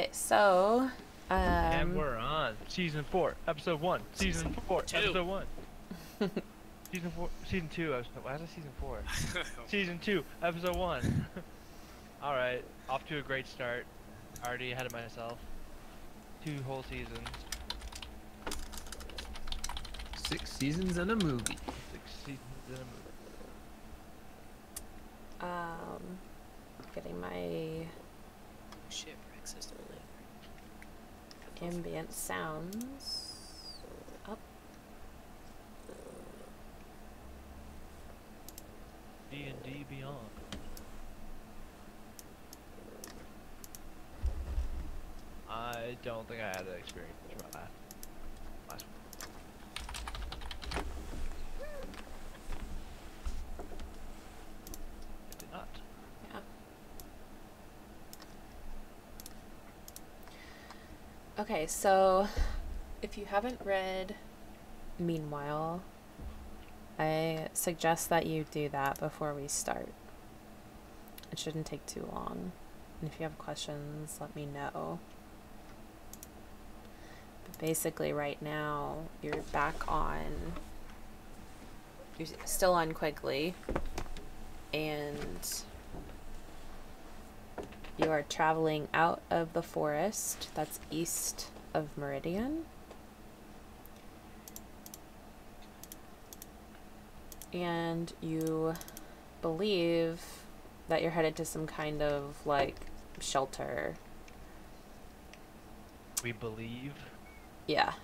Okay, so, And um, we're on season 4, episode 1. Season 4, Two. episode 1. Season 4, season 2, episode. Why is it season 4? Season 2, episode 1. All right, off to a great start. Already ahead of myself. 2 whole seasons, 6 seasons and a movie. 6 seasons in a movie. um, getting my Shit, breakfast ambient sounds up. D&D Beyond. I don't think I had that experience from last one. I did not. Yeah. Okay, so if you haven't read Meanwhile, I suggest that you do that before we start. It shouldn't take too long. And if you have questions, let me know. But basically, right now, you're still on Quigley, and you are traveling out of the forest that's east of Meridian. And you believe that you're headed to some kind of, like, shelter. We believe. Yeah,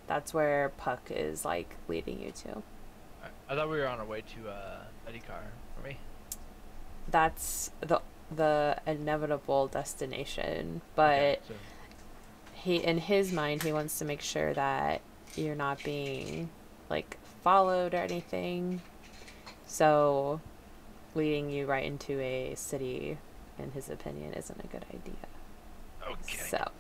that's where Puck is, like, leading you to. I thought we were on our way to Medikar for me. That's the inevitable destination, but Okay, so in his mind, he wants to make sure that you're not being, like, followed or anything. So leading you right into a city, in his opinion, isn't a good idea. okay. So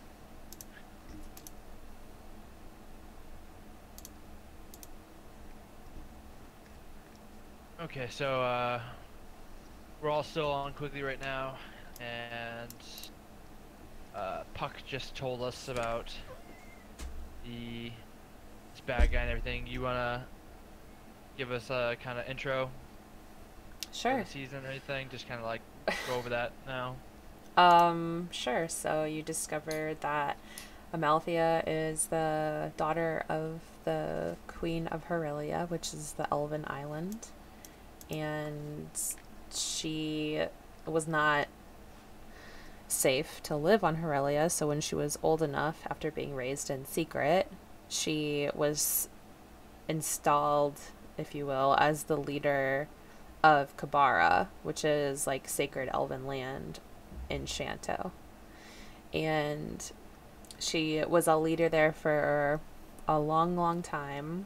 Okay, so we're all still on quickly right now, and Puck just told us about this bad guy and everything. You wanna give us a kind of intro for sure. the season or anything? Just kind of like go over that now. Sure. So you discover that Amalthea is the daughter of the Queen of Herelia, which is the Elven Island. And she was not safe to live on Herelia, so when she was old enough, after being raised in secret, she was installed, if you will, as the leader of Kabara, which is like sacred elven land in Shanto. And she was a leader there for a long, long time,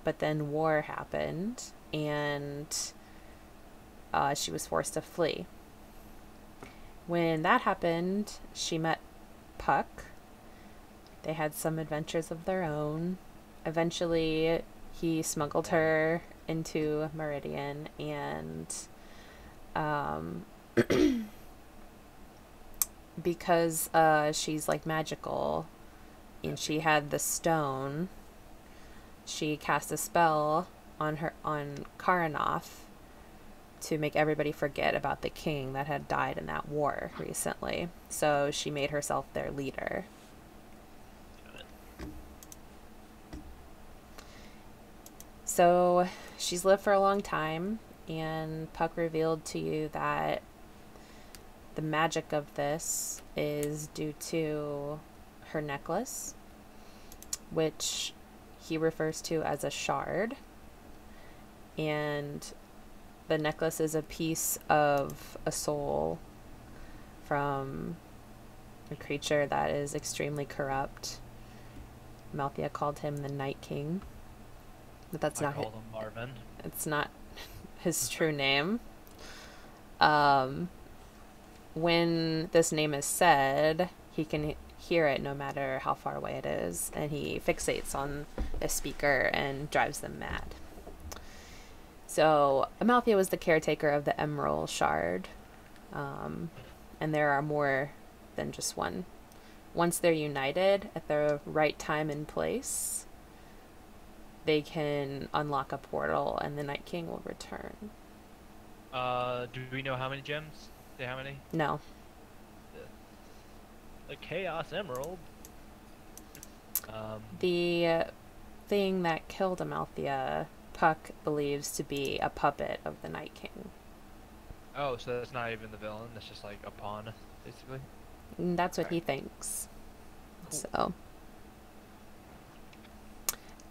but then war happened, and she was forced to flee. When that happened, she met Puck. They had some adventures of their own. Eventually, he smuggled her into Meridian, and because she's like magical and she had the stone, she cast a spell on Karanoth to make everybody forget about the king that had died in that war recently. So she made herself their leader. So she's lived for a long time, and Puck revealed to you that the magic of this is due to her necklace, which he refers to as a shard. And the necklace is a piece of a soul from a creature that is extremely corrupt. Malthea called him the Night King, but that's I not called him Marvin. it's not his true name. When this name is said, he can hear it no matter how far away it is, and he fixates on the speaker and drives them mad. So Amalthea was the caretaker of the Emerald Shard, and there are more than just one once they're united at the right time and place, they can unlock a portal and the Night King will return. Do we know how many gems? Say how many? No. The Chaos Emerald. The thing that killed Amalthea, Puck believes to be a puppet of the Night King. Oh, so that's not even the villain. That's just like a pawn, basically. And that's what he thinks. Cool. So.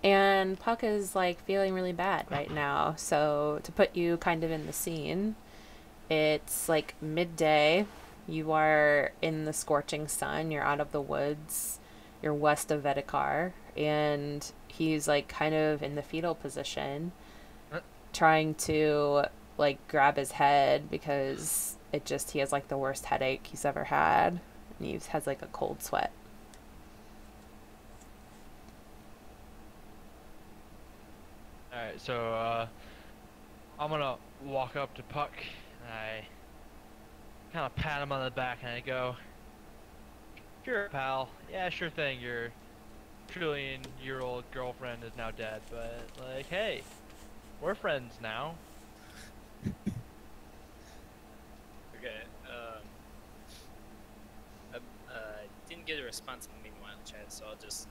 And Puck is like feeling really bad right now. So to put you kind of in the scene, it's like midday. You are in the scorching sun. You're out of the woods. You're west of Vedekar. And he's like kind of in the fetal position, trying to like grab his head because he has like the worst headache he's ever had. And he has like a cold sweat. Alright, so I'm gonna walk up to Puck and I kind of pat him on the back and I go, "Sure, pal. Yeah, sure thing. Your trillion-year-old girlfriend is now dead, but like, hey, we're friends now." Okay. I didn't get a response in the meanwhile chat, so I'll just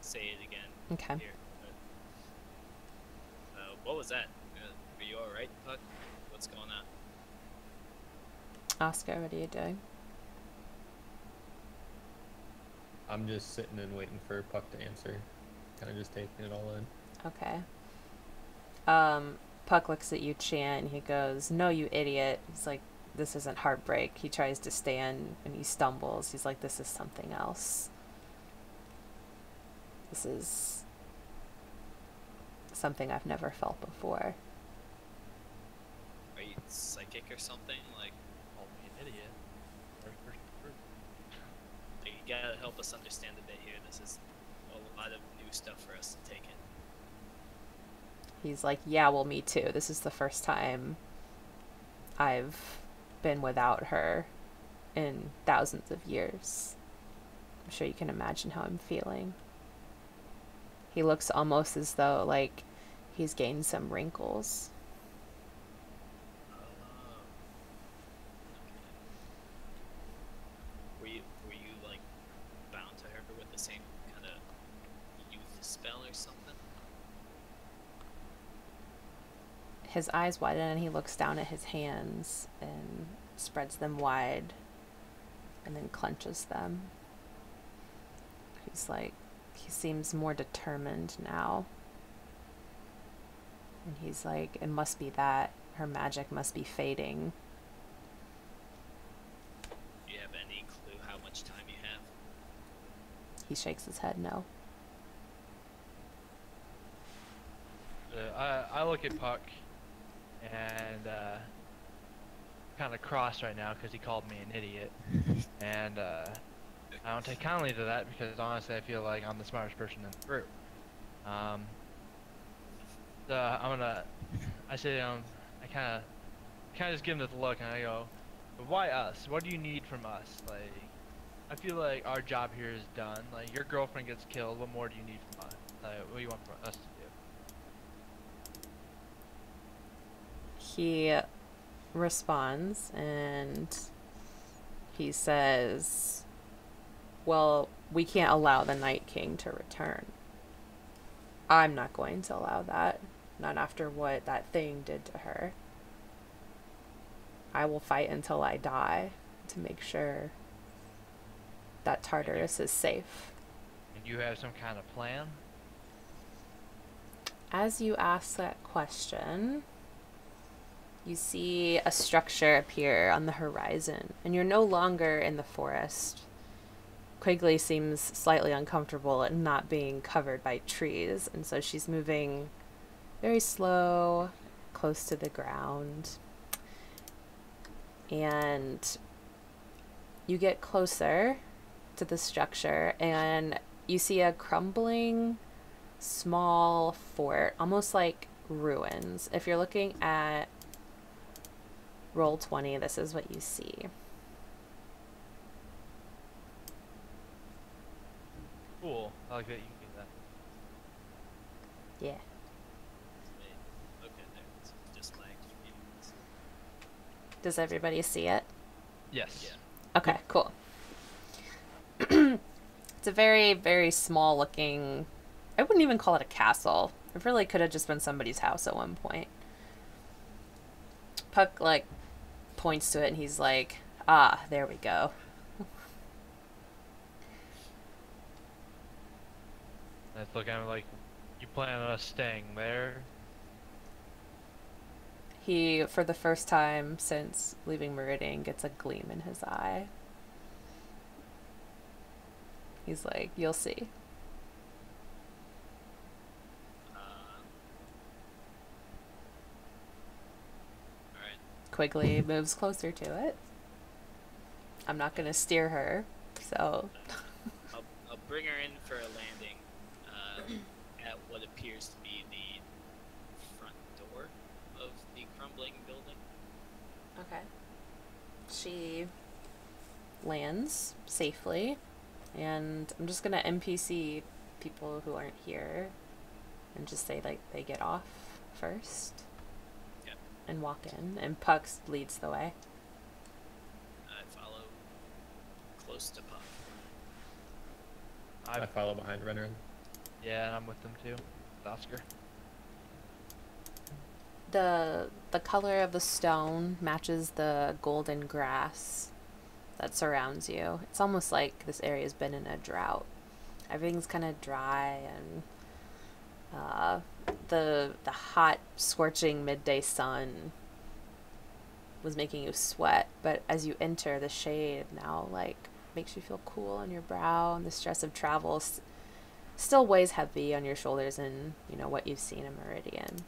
say it again. Okay. Here. What was that? Are you alright, Puck? What's going on? Oscar, what are you doing? I'm just sitting and waiting for Puck to answer. Kind of just taking it all in. Okay. Puck looks at you, Chan, and he goes, "No, you idiot." He's like, "This isn't heartbreak." He tries to stand and he stumbles. He's like, "This is something else. This is something I've never felt before." Are you psychic or something? Like, Call me an idiot. you gotta help us understand a bit here. This is a lot of new stuff for us to take in. He's like, "Yeah, well, me too. This is the first time I've been without her in thousands of years. I'm sure you can imagine how I'm feeling." He looks almost as though, like, he's gained some wrinkles. Okay. Were you like bound to her with the same kind of youth spell or something? His eyes widen and he looks down at his hands and spreads them wide and then clenches them. He's like, he seems more determined now. And he's like, "It must be that. Her magic must be fading." Do you have any clue how much time you have? He shakes his head no. I look at Puck and kind of cross right now because he called me an idiot, and I don't take kindly to that because honestly I feel like I'm the smartest person in the group. So I say I kind of just give him this look and I go, "But why us? What do you need from us? Like, I feel like our job here is done. Like, your girlfriend gets killed. What more do you need from us? Like, what do you want from us to do?" He responds and he says, "Well, we can't allow the Night King to return. I'm not going to allow that. Not after what that thing did to her. I will fight until I die to make sure that Tartarus is safe." And you have some kind of plan? As you ask that question, you see a structure appear on the horizon, and you're no longer in the forest. Quigley seems slightly uncomfortable at not being covered by trees, and so she's moving very slow, close to the ground. And you get closer to the structure, and you see a crumbling small fort, almost like ruins. If you're looking at Roll20, this is what you see. Cool. I like that you can do that. Yeah. Wait, okay, there. It's just my extra meetings. Does everybody see it? Yes. Yeah. Okay, cool. It's a very, very small looking. I wouldn't even call it a castle. It really could have just been somebody's house at one point. Puck, like, points to it and he's like, ah, there we go. That's looking at like, you plan on us staying there? He, for the first time since leaving Meridian, gets a gleam in his eye. He's like, you'll see. Alright. Quigley moves closer to it. I'm not going to steer her, so... I'll bring her in for a landing at what appears to be the front door of the crumbling building. Okay. She lands safely, and I'm just gonna NPC people who aren't here and just say, like, they get off first. Yep. And walk in, and Pucks leads the way. I follow close to Puff. I follow behind Renner. Yeah, and I'm with them too. Oscar. The color of the stone matches the golden grass that surrounds you. It's almost like this area's been in a drought. Everything's kind of dry, and the hot, scorching midday sun was making you sweat. But as you enter, the shade now like makes you feel cool on your brow, and the stress of travel still weighs heavy on your shoulders, and you know what you've seen in Meridian.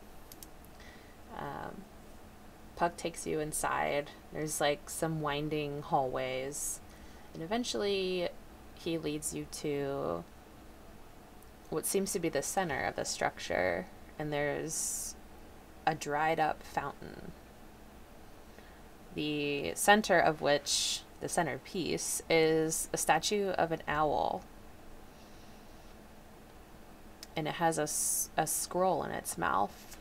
Puck takes you inside. There's like some winding hallways, and eventually he leads you to what seems to be the center of the structure, and there's a dried up fountain, the center of which, the centerpiece, is a statue of an owl, and it has a scroll in its mouth.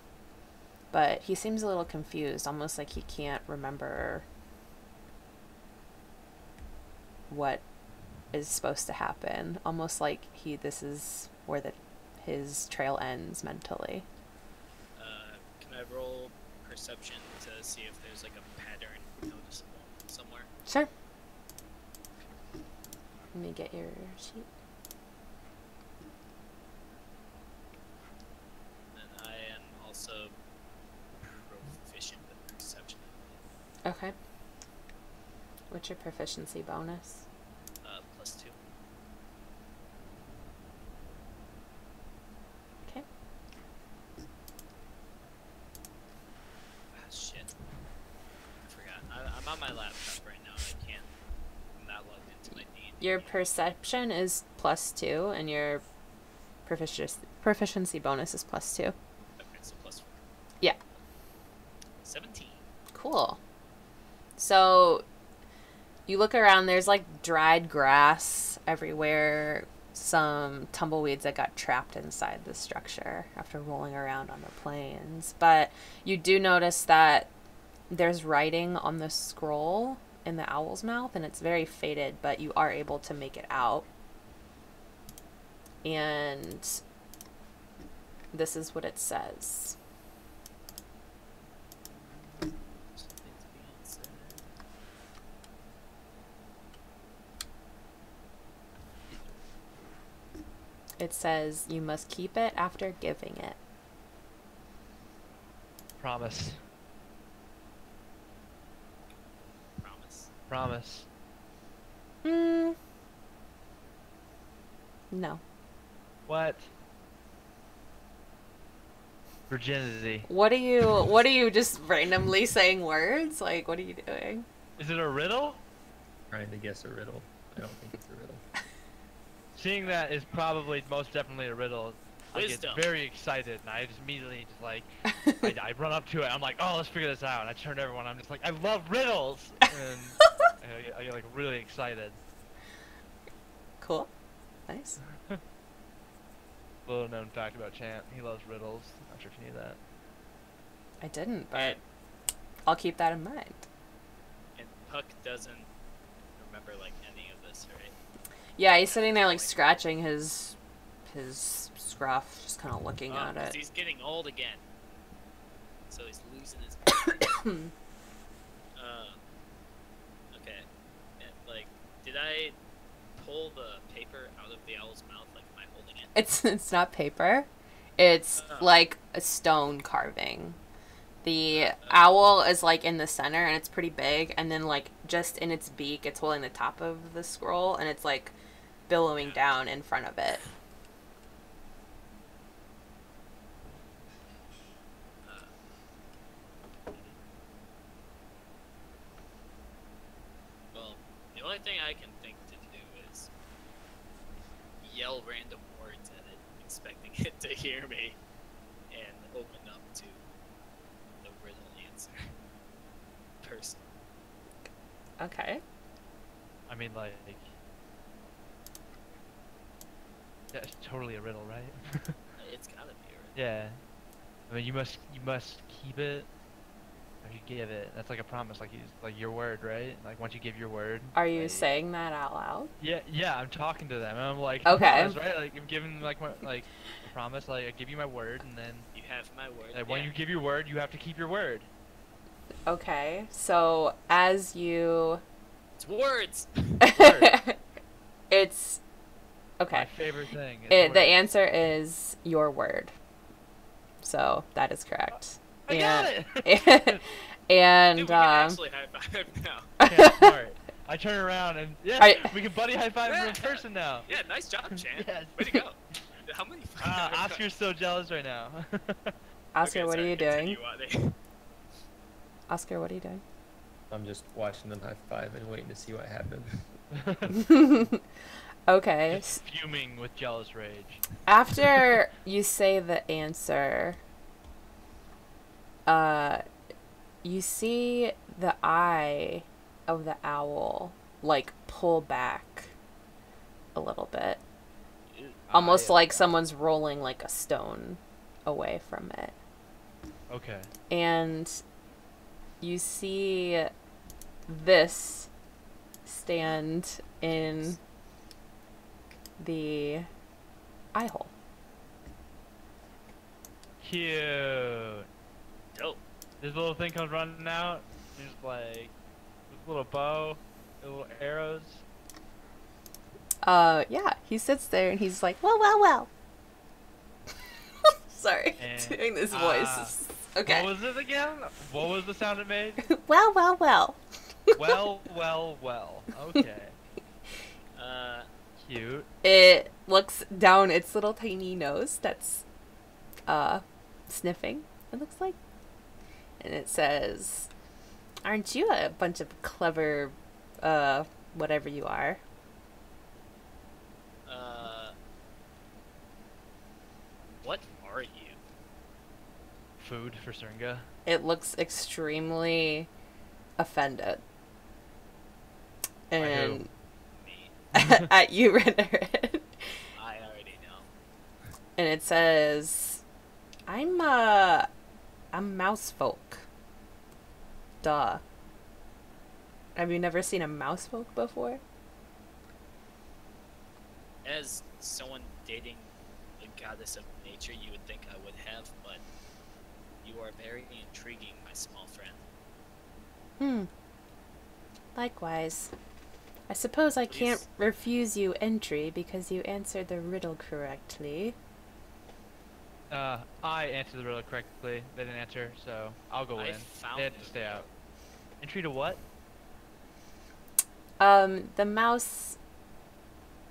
But he seems a little confused, almost like he can't remember what is supposed to happen. Almost like this is where his trail ends mentally. Can I roll perception to see if there's like a pattern noticeable somewhere? Sure. Let me get your sheet. And I am also proficient with perception. Okay. What's your proficiency bonus? +2. Okay. Ah, shit. I forgot. I'm on my laptop right now. I'm not logged into my D&D. Your perception is +2, and your proficiency bonus is +2. Okay, so +4. Yeah. 17. Cool. So you look around, there's like dried grass everywhere, some tumbleweeds that got trapped inside the structure after rolling around on the plains. But you do notice that there's writing on the scroll in the owl's mouth, and it's very faded, but you are able to make it out. And this is what it says. Something's being said. It says you must keep it after giving it. Promise. Promise. Promise. No. What? Virginity. What are you just randomly saying words? Like, what are you doing? Is it a riddle? Trying to guess a riddle. I don't think it's a riddle. Seeing that is probably most definitely a riddle. I get Wisdom. very excited, and I just immediately just like, I run up to it. I'm like, oh, let's figure this out. And I turn to everyone. I'm just like, I love riddles, and I get like really excited. Cool. Nice. Little known fact about Champ, he loves riddles. Not sure if you knew that. I didn't, but I'll keep that in mind. And Puck doesn't remember like any of this, right? Yeah, he's sitting there like scratching his scruff, just kind of looking at 'Cause it. he's getting old again, so he's losing his. Okay. And, like, did I pull the paper out of the owl's mouth? Like, am I holding it? It's not paper. It's Oh. like a stone carving. The owl is like in the center and it's pretty big, and then like just in its beak it's holding the top of the scroll and it's like billowing down in front of it. Well, the only thing I can think to do is yell random words at it, expecting it to hear me, and open up to the riddle answer. Person. Okay. I mean, like, that's totally a riddle, right? It's gotta be right. Yeah. I mean, you must keep it. Or you give it. That's like a promise, like your word, right? Like once you give your word. Are you like, saying that out loud? Yeah. I'm talking to them, and I'm like, Okay. promise, right? Like I'm giving like my a promise. Like I give you my word, and then You have my word. like, when you give your word, you have to keep your word. Okay. So as you It's words! it's My okay. favorite thing. Is The words. answer is your word. So that is correct. I got and it. and Dude, we can actually high five now. Yeah, smart. I turn around and yeah, I- we can buddy high five Yeah. in person now. Yeah, nice job, Chan. Yes. Way to go. How many? Oscar's so jealous right now. Oscar, Okay, what are sorry, you doing? continue on. Oscar, what are you doing? I'm just watching them high five and waiting to see what happens. Okay. Just fuming with jealous rage. After you say the answer, you see the eye of the owl like pull back a little bit, almost yeah. like someone's rolling like a stone away from it. Okay. And you see this stand in the eye hole. Cute. Dope. This little thing comes running out. Just like this little bow, little arrows. Yeah, he sits there and he's like, well. Sorry, And, doing this voice. Okay. What was it again? What was the sound it made? Well. well. Okay. Cute. It looks down its little tiny nose that's, sniffing, it looks like. And it says, aren't you a bunch of clever, whatever you are? What are you? Food for Seringa. It looks extremely offended. And Me. at you, Rennerin. I already know. And it says, I'm mouse folk. Duh. Have you never seen a mouse folk before? As someone dating the goddess of nature, you would think I would have, but you are very intriguing, my small friend. Likewise. I suppose I can't Please. refuse you entry because you answered the riddle correctly. I answered the riddle correctly. They didn't answer, so I'll go I in. found They had to the stay riddle. out. Entry to what? The mouse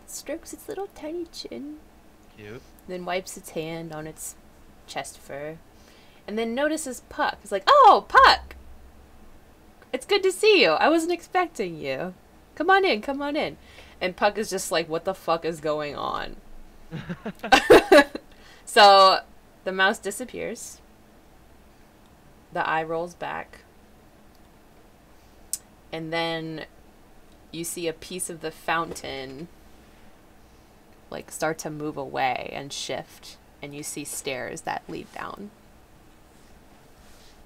strokes its little tiny chin, Cute. then wipes its hand on its chest fur, and then notices Puck. It's like, oh, Puck! It's good to see you. I wasn't expecting you. Come on in. And Puck is just like, what the fuck is going on? So, the mouse disappears. The eye rolls back. And then you see a piece of the fountain like start to move away and shift, and you see stairs that lead down.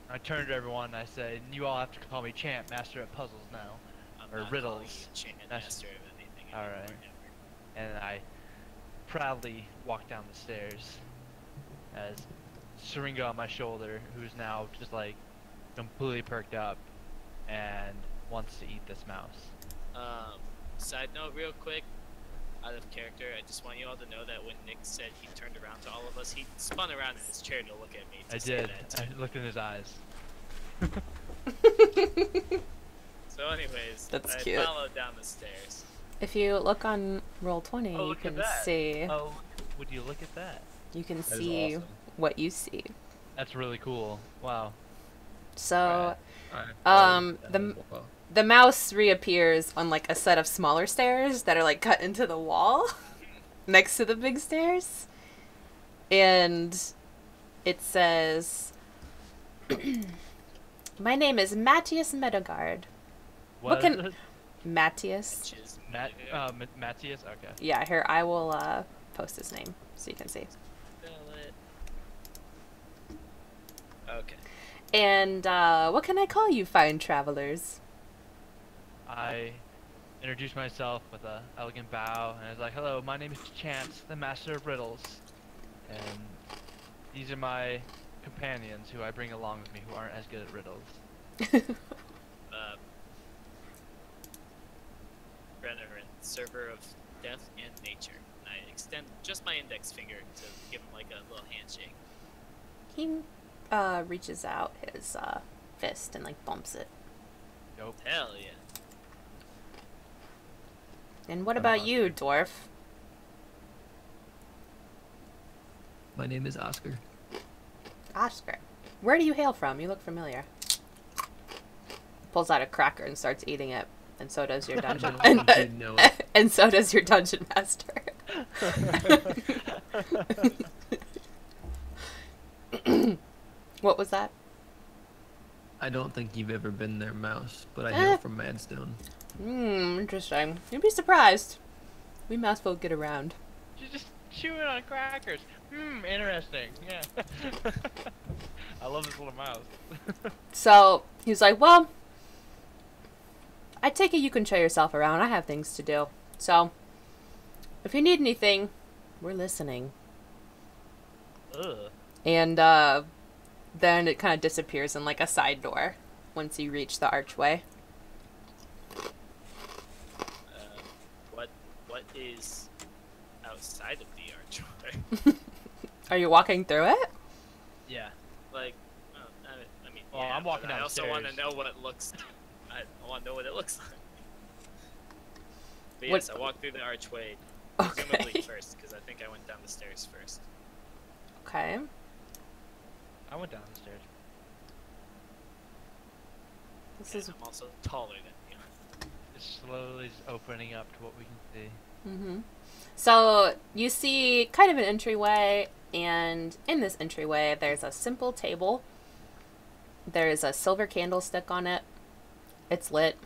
I turn to everyone and I say, "You all have to call me Champ, master of puzzles now, I'm or not riddles." calling you Champ Master of anything All anymore, right. ever. And I proudly walk down the stairs as Syringa on my shoulder, who's now just like completely perked up and wants to eat this mouse. Side note, real quick, out of character, I just want you all to know that when Nick said he turned around to all of us, he spun around in his chair to look at me. To I say did. That I looked in his eyes. So, anyways, That's I cute. followed down the stairs. If you look on Roll20, Oh, you look at can that. see Oh, would you look at that? you can That is see awesome. what you see. That's really cool. Wow. So Alright, well, the mouse reappears on like a set of smaller stairs that are like cut into the wall next to the big stairs, and it says, "My name is Matthias Medegard." What can- is it? Matthias. Which is Matthias? Okay. Yeah, here I will post his name so you can see. Spell it. Okay. And what can I call you, fine travelers? I introduced myself with a elegant bow, and I was like, "Hello, my name is Chance, the master of riddles, and these are my companions who I bring along with me who aren't as good at riddles." Renarin, server of death and nature. And I extend just my index finger to give him like a little handshake. He reaches out his fist and like bumps it. Nope. Hell yeah. And what about you, dwarf? My name is Oscar. Oscar. Where do you hail from? You look familiar. Pulls out a cracker and starts eating it, and so does your dungeon. I don't think you know it. And so does your dungeon master. What was that? I don't think you've ever been there, Mouse, but I Eh. hail from Madstone. Interesting. You'd be surprised. We mouse folk get around. She's just chewing on crackers. Interesting. Yeah. I love this little mouse. So he's like, well, I take it you can show yourself around. I have things to do. So if you need anything, we're listening. Ugh. And then it kind of disappears in like a side door once you reach the archway. What is outside of the archway? Are you walking through it? Yeah. Like, I mean, Well, yeah, I'm walking but I also want to downstairs. know what it looks. I want to know what it looks like. But What- yes, I walked through the archway, Okay. presumably first, because I think I went down the stairs first. Okay. I went down the stairs. This And is. I'm also taller than you. It's slowly just opening up to what we can see. So you see kind of an entryway, and in this entryway, there's a simple table. There's a silver candlestick on it. It's lit.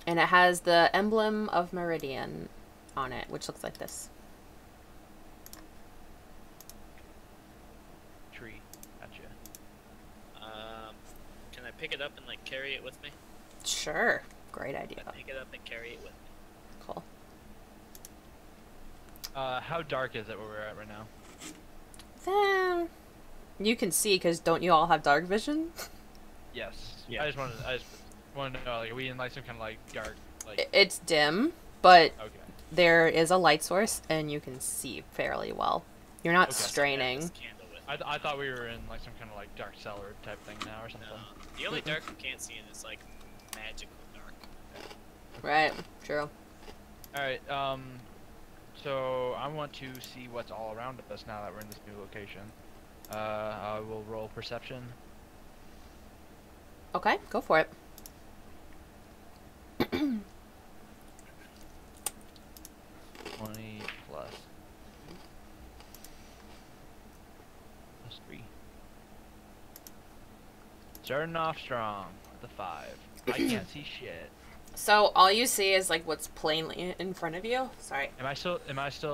And it has the emblem of Meridian on it, which looks like this. Tree. Gotcha. Can I pick it up and like carry it with me? Sure. Great idea. I pick it up and carry it with me. Cool. How dark is it where we're at right now? Then you can see, because don't you all have dark vision? Yes. Yeah. I just wanted to know, like, are we in like some kind of like dark, like? It's dim, but Okay. there is a light source, and you can see fairly well. You're not Okay. I have straining. this candle with me. I thought we were in like some kind of like dark cellar type thing now or something. No, the only dark you can't see in is like magical dark. Right. True. All right. So I want to see what's all around us now that we're in this new location. I will roll perception. Okay, go for it. 20 plus. Plus 3. Starting off strong with a 5. I can't see shit. So all you see is like what's plainly in front of you. Sorry. Am I still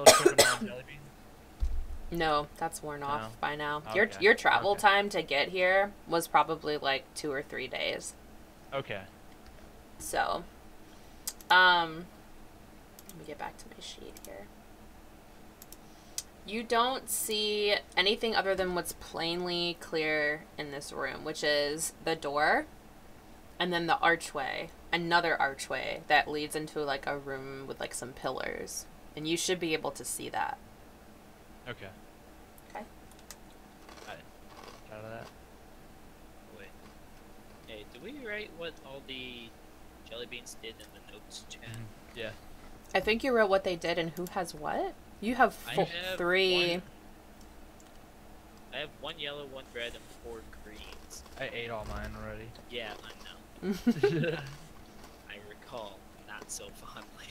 tripping on jelly bean? No, that's worn off No. by now. Okay, Your travel okay. time to get here was probably like 2 or 3 days. Okay. So, let me get back to my sheet here. You don't see anything other than what's plainly clear in this room, which is the door and then the archway, another archway that leads into like a room with like some pillars. And you should be able to see that. Okay. Okay. Alright. Out of that. Wait. Hey, did we write what all the jelly beans did in the notes, chat? Yeah. I think you wrote what they did and who has what? You have I have 3. I have 1 yellow, 1 red, and 4 greens. I ate all mine already. Yeah, I know. I recall, not so fondly.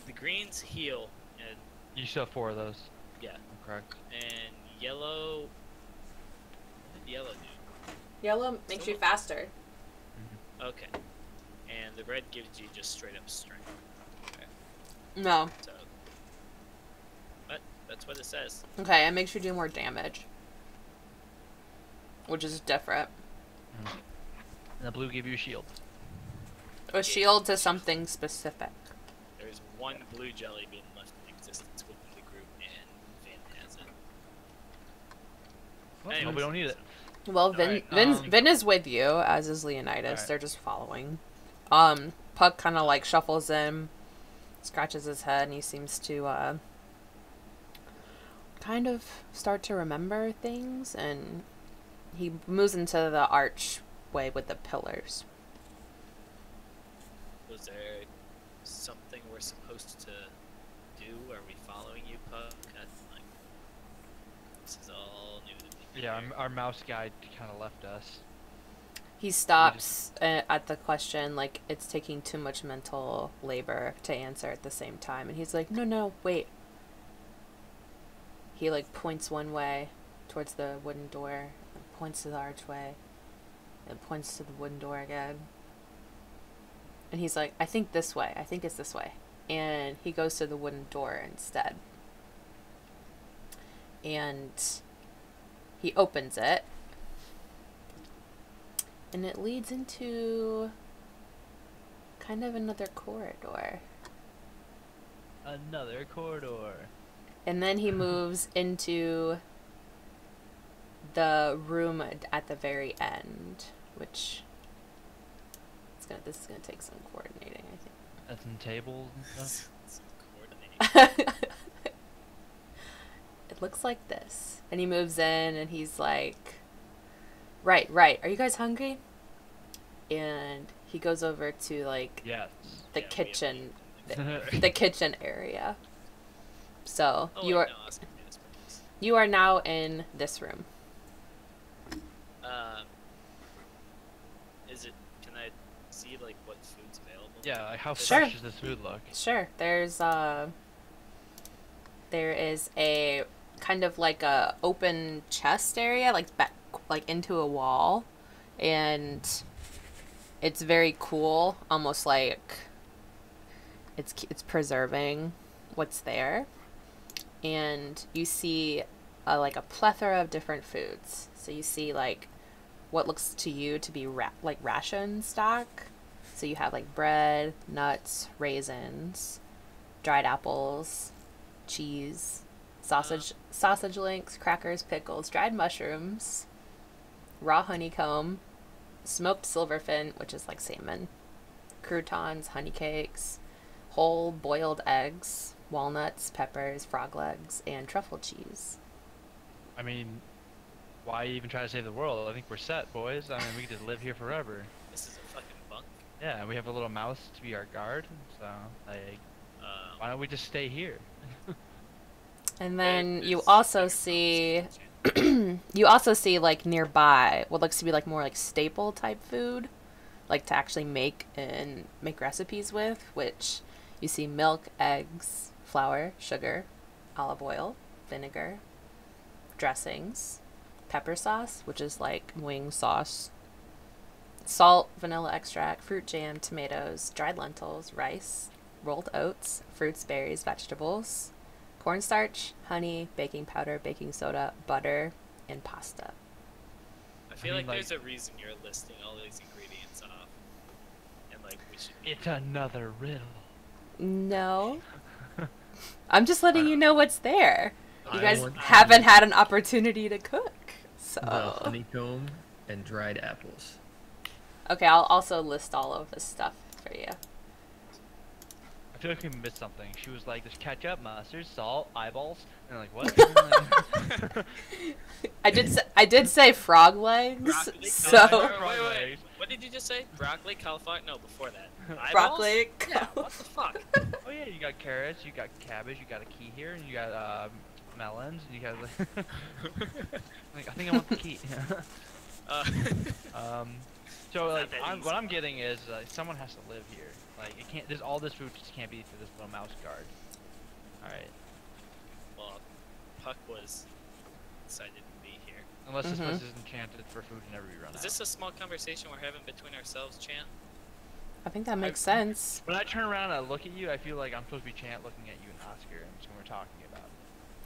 The greens heal, and You still have 4 of those. yeah, I'm correct. and yellow. What did yellow do? Yellow makes you faster. Okay, and the red gives you just straight up strength. No. So, but that's what it says. Okay, it makes you do more damage. Which is different. And the blue gave you a shield. A shield to something specific. There's 1 blue jelly bean left in existence within the group, and Vin has it. Well, Anyways. we don't need it. Well, Vin, Alright, Vin is with you, as is Leonidas. Alright. They're just following. Puck kind of like shuffles in, scratches his head, and he seems to kind of start to remember things, and he moves into the archway with the pillars. Was there something we're supposed to do? Are we following you, Puck? Like, this is all new to me. Yeah, our mouse guide kind of left us. He stops at the question, like, it's taking too much mental labor to answer at the same time. And he's like, no, wait. He, like, points one way towards the wooden door, and points to the archway, and points to the wooden door again. And he's like, I think this way. I think it's this way. And he goes to the wooden door instead. And he opens it. And it leads into kind of another corridor. Another corridor. And then he moves into the room at the very end, which this is gonna take some coordinating, I think. That's some tables and stuff. It's coordinating. It looks like this. And he moves in and he's like, right. Are you guys hungry? And he goes over to like Yes. the Yeah, we kitchen, have the kitchen area. So Oh, you wait, are no, Oscar made us breakfast. you are now in this room. Is it? Can I see like what food's available? Yeah, like how Sure. fresh does this food look? Sure. There is a kind of like a open chest area, like back, like into a wall, and it's very cool, almost like it's preserving what's there, and you see like a plethora of different foods. So you see like what looks to you to be like ration stock. So you have like bread, nuts, raisins, dried apples, cheese, sausage links, crackers, pickles, dried mushrooms, raw honeycomb, smoked silverfin, which is like salmon, croutons, honey cakes, whole boiled eggs, walnuts, peppers, frog legs, and truffle cheese. I mean, why even try to save the world? I think we're set, boys. I mean, we could just live here forever. This is a fucking bunk. Yeah, we have a little mouse to be our guard, so like, why don't we just stay here? And then There you is also bigger see boxes. you also see like nearby what looks to be like more like staple type food, like to actually make recipes with, which you see milk, eggs, flour, sugar, olive oil, vinegar, dressings, pepper sauce, which is like wing sauce, salt, vanilla extract, fruit jam, tomatoes, dried lentils, rice, rolled oats, fruits, berries, vegetables, cornstarch, honey, baking powder, baking soda, butter, and pasta. I feel mean, like there's a reason you're listing all these ingredients off, and like we should. It's another riddle. No. I'm just letting you know what's there. You I guys want haven't had an opportunity to cook. The So, honeycomb and dried apples. okay, I'll also list all of this stuff for you. I feel like we missed something. She was like, "There's ketchup, mustard, salt, eyeballs," and I'm like, "What?" I did say frog legs. Broccoli, So cauliflower. Wait. What did you just say? Broccoli, cauliflower? No, before that. Eyeballs? broccoli. Yeah. What the fuck? Oh yeah, you got carrots, you got cabbage, you got a key here, and you got melons, and you got like I think I want the key. Uh, So Not like that easy. what I'm getting is someone has to live here. Like it can't. There's all this food just can't be for this little mouse guard. All right, well, Puck was excited to be here. unless this Mhm. place is enchanted for food whenever we run Is out. this a small conversation we're having between ourselves, Chan? I think that makes sense. When I turn around and I look at you, I feel like I'm supposed to be Chant looking at you and Oscar, and that's what we're talking about.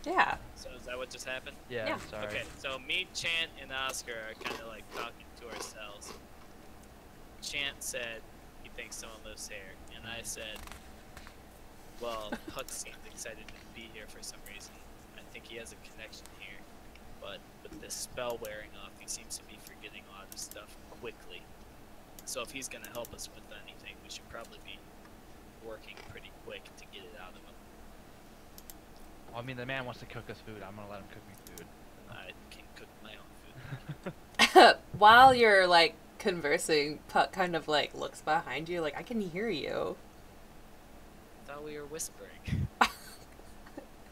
Yeah. So is that what just happened? Yeah. Yeah. Sorry. Okay, so me, Chant, and Oscar are kind of like talking to ourselves. Chant said he thinks someone lives here, and I said, well, Puck seemed excited to be here for some reason. I think he has a connection here, but with this spell wearing off, he seems to be forgetting a lot of stuff quickly. So if he's gonna help us with anything, we should probably be working pretty quick to get it out of him. Well, I mean, the man wants to cook us food. I'm gonna let him cook me food. I can cook my own food. While you're like conversing, Puck kind of like looks behind you, like I can hear you. I thought we were whispering.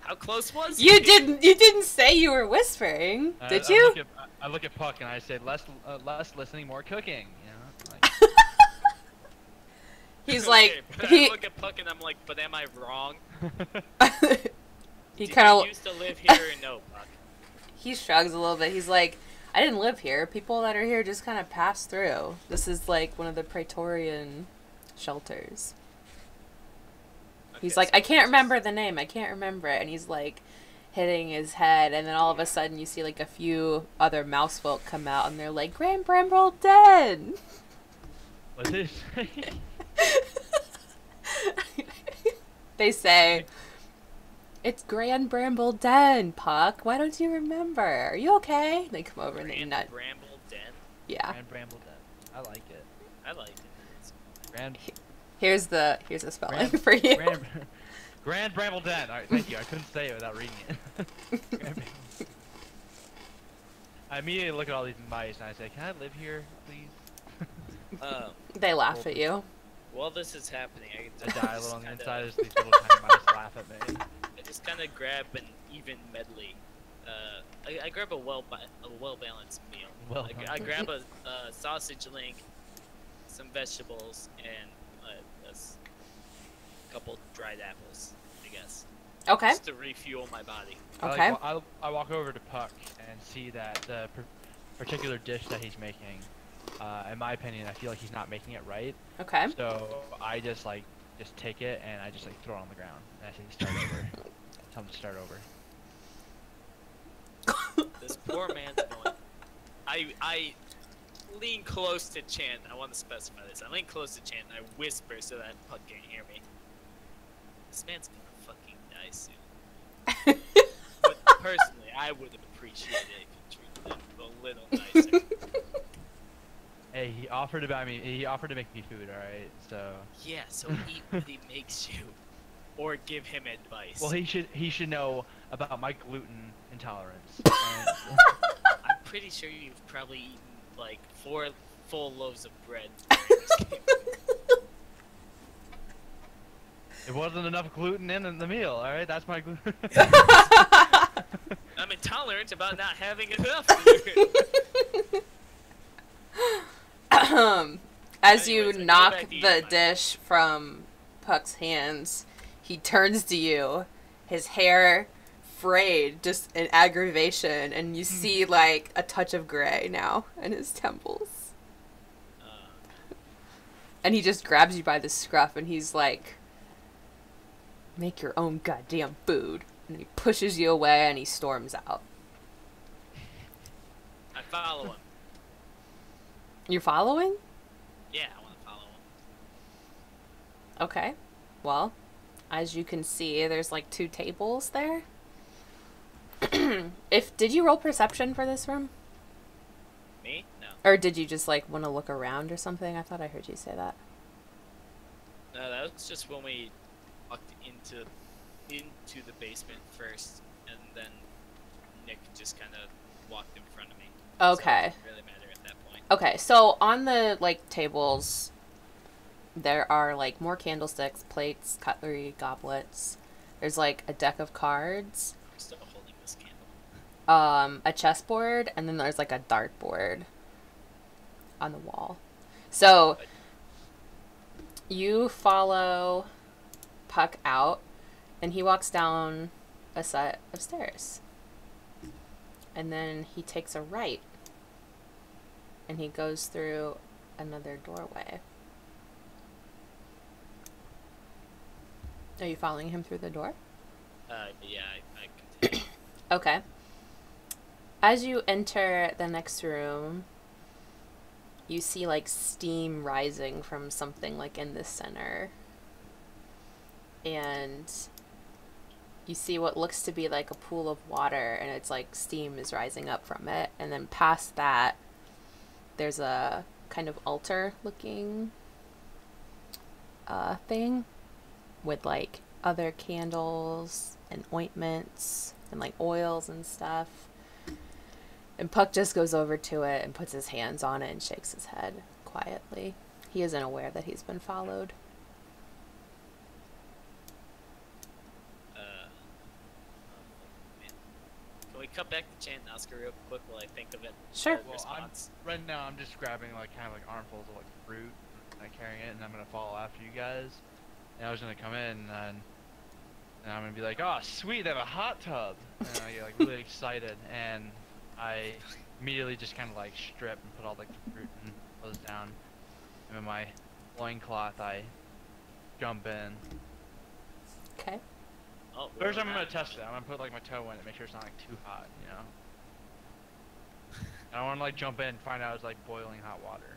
How close was You he? didn't say you were whispering, did you? I look at Puck and I say, less listening, more cooking. You know, like, He's Okay, like but he I look at Puck and I'm like, but am I wrong? he Did kind you of used to live here or no, Puck? he shrugs a little bit. He's like, I didn't live here. People that are here just kind of pass through. This is like one of the Praetorian shelters. He's Okay, like, so I can't just- remember the name. I can't remember it. And he's like hitting his head. And then all of a sudden you see like a few other mouse folk come out and they're like, Grand Bramble dead. what's this? They say, it's Grand Bramble Den, Puck. Why don't you remember? Are you okay? They come over and they Grand nut. Bramble Den. Yeah. Grand Bramble Den. I like it. I like it. It's- Grand Here's the spelling Grand- for you. Grand Bramble Den. All right, thank you. I couldn't say it without reading it. Grand Bramble. I immediately look at all these mice and I say, "Can I live here, please?" They laugh at you. While this is happening, I I die a just little on the kinda- inside as these little tiny mice laugh at me. I just kind of grab an even medley. I grab a well balanced meal. Well I grab a sausage link, some vegetables, and a couple dried apples, I guess, Okay. just to refuel my body. Okay. I walk over to Puck and see that the particular dish that he's making, in my opinion, I feel like he's not making it right. Okay. So I just take it and I just throw it on the ground and I say start over. Tell him to start over. This poor man's going. I lean close to Chant. I want to specify this. I lean close to Chant and I whisper so that Puck can't hear me. This man's gonna fucking die soon. But personally, I would have appreciated it if you treated him a little nicer. Hey, he offered to buy me. He offered to make me food. All right, so. Yeah, so eat what he makes you, or give him advice. Well, he should know about my gluten intolerance. And I'm pretty sure you've probably eaten like 4 full loaves of bread during this game. it wasn't enough gluten in the meal. All right, that's my gluten. I'm intolerant about not having enough. As you Anyways, I go knock back to eating the mine. dish from Puck's hands, he turns to you, his hair frayed just in aggravation, and you see like a touch of gray now in his temples. And he just grabs you by the scruff and he's like, make your own goddamn food. And he pushes you away and he storms out. I follow him. You're following? Yeah, I want to follow him. Okay. Well, as you can see, there's like 2 tables there. Did you roll perception for this room? Me? No. Or did you just like want to look around or something? I thought I heard you say that. No, that was just when we walked into the basement first, and then Nick just kind of walked in front of me. Okay. So it didn't really matter at that point. Okay, so on the like tables, there are like more candlesticks, plates, cutlery, goblets. There's like a deck of cards, I'm still holding this candle. a chessboard, and then there's like a dartboard on the wall. So you follow Puck out, and he walks down a set of stairs. And then he takes a right, and he goes through another doorway. Are you following him through the door? Yeah, I continue. Okay. As you enter the next room, you see like steam rising from something like in the center. And you see what looks to be like a pool of water, and it's like steam is rising up from it. And then past that, there's a kind of altar looking thing with like other candles and ointments and like oils and stuff. And Puck just goes over to it and puts his hands on it and shakes his head quietly. He isn't aware that he's been followed. Man. Can we cut back to Chant and Oscar real quick while I think of it? Sure. Right now I'm just grabbing like kind of like armfuls of like fruit, like carrying it, and I'm gonna follow after you guys. And I was gonna come in and I'm gonna be like, oh sweet, they have a hot tub, and I get like really excited, and I immediately just kind of like strip and put all like the fruit and clothes down, and with my loincloth I jump in. Okay. Oh, First I'm well, gonna test it. I'm gonna put like my toe in it, make sure it's not like too hot, you know. I don't want to like jump in and find out it's like boiling hot water.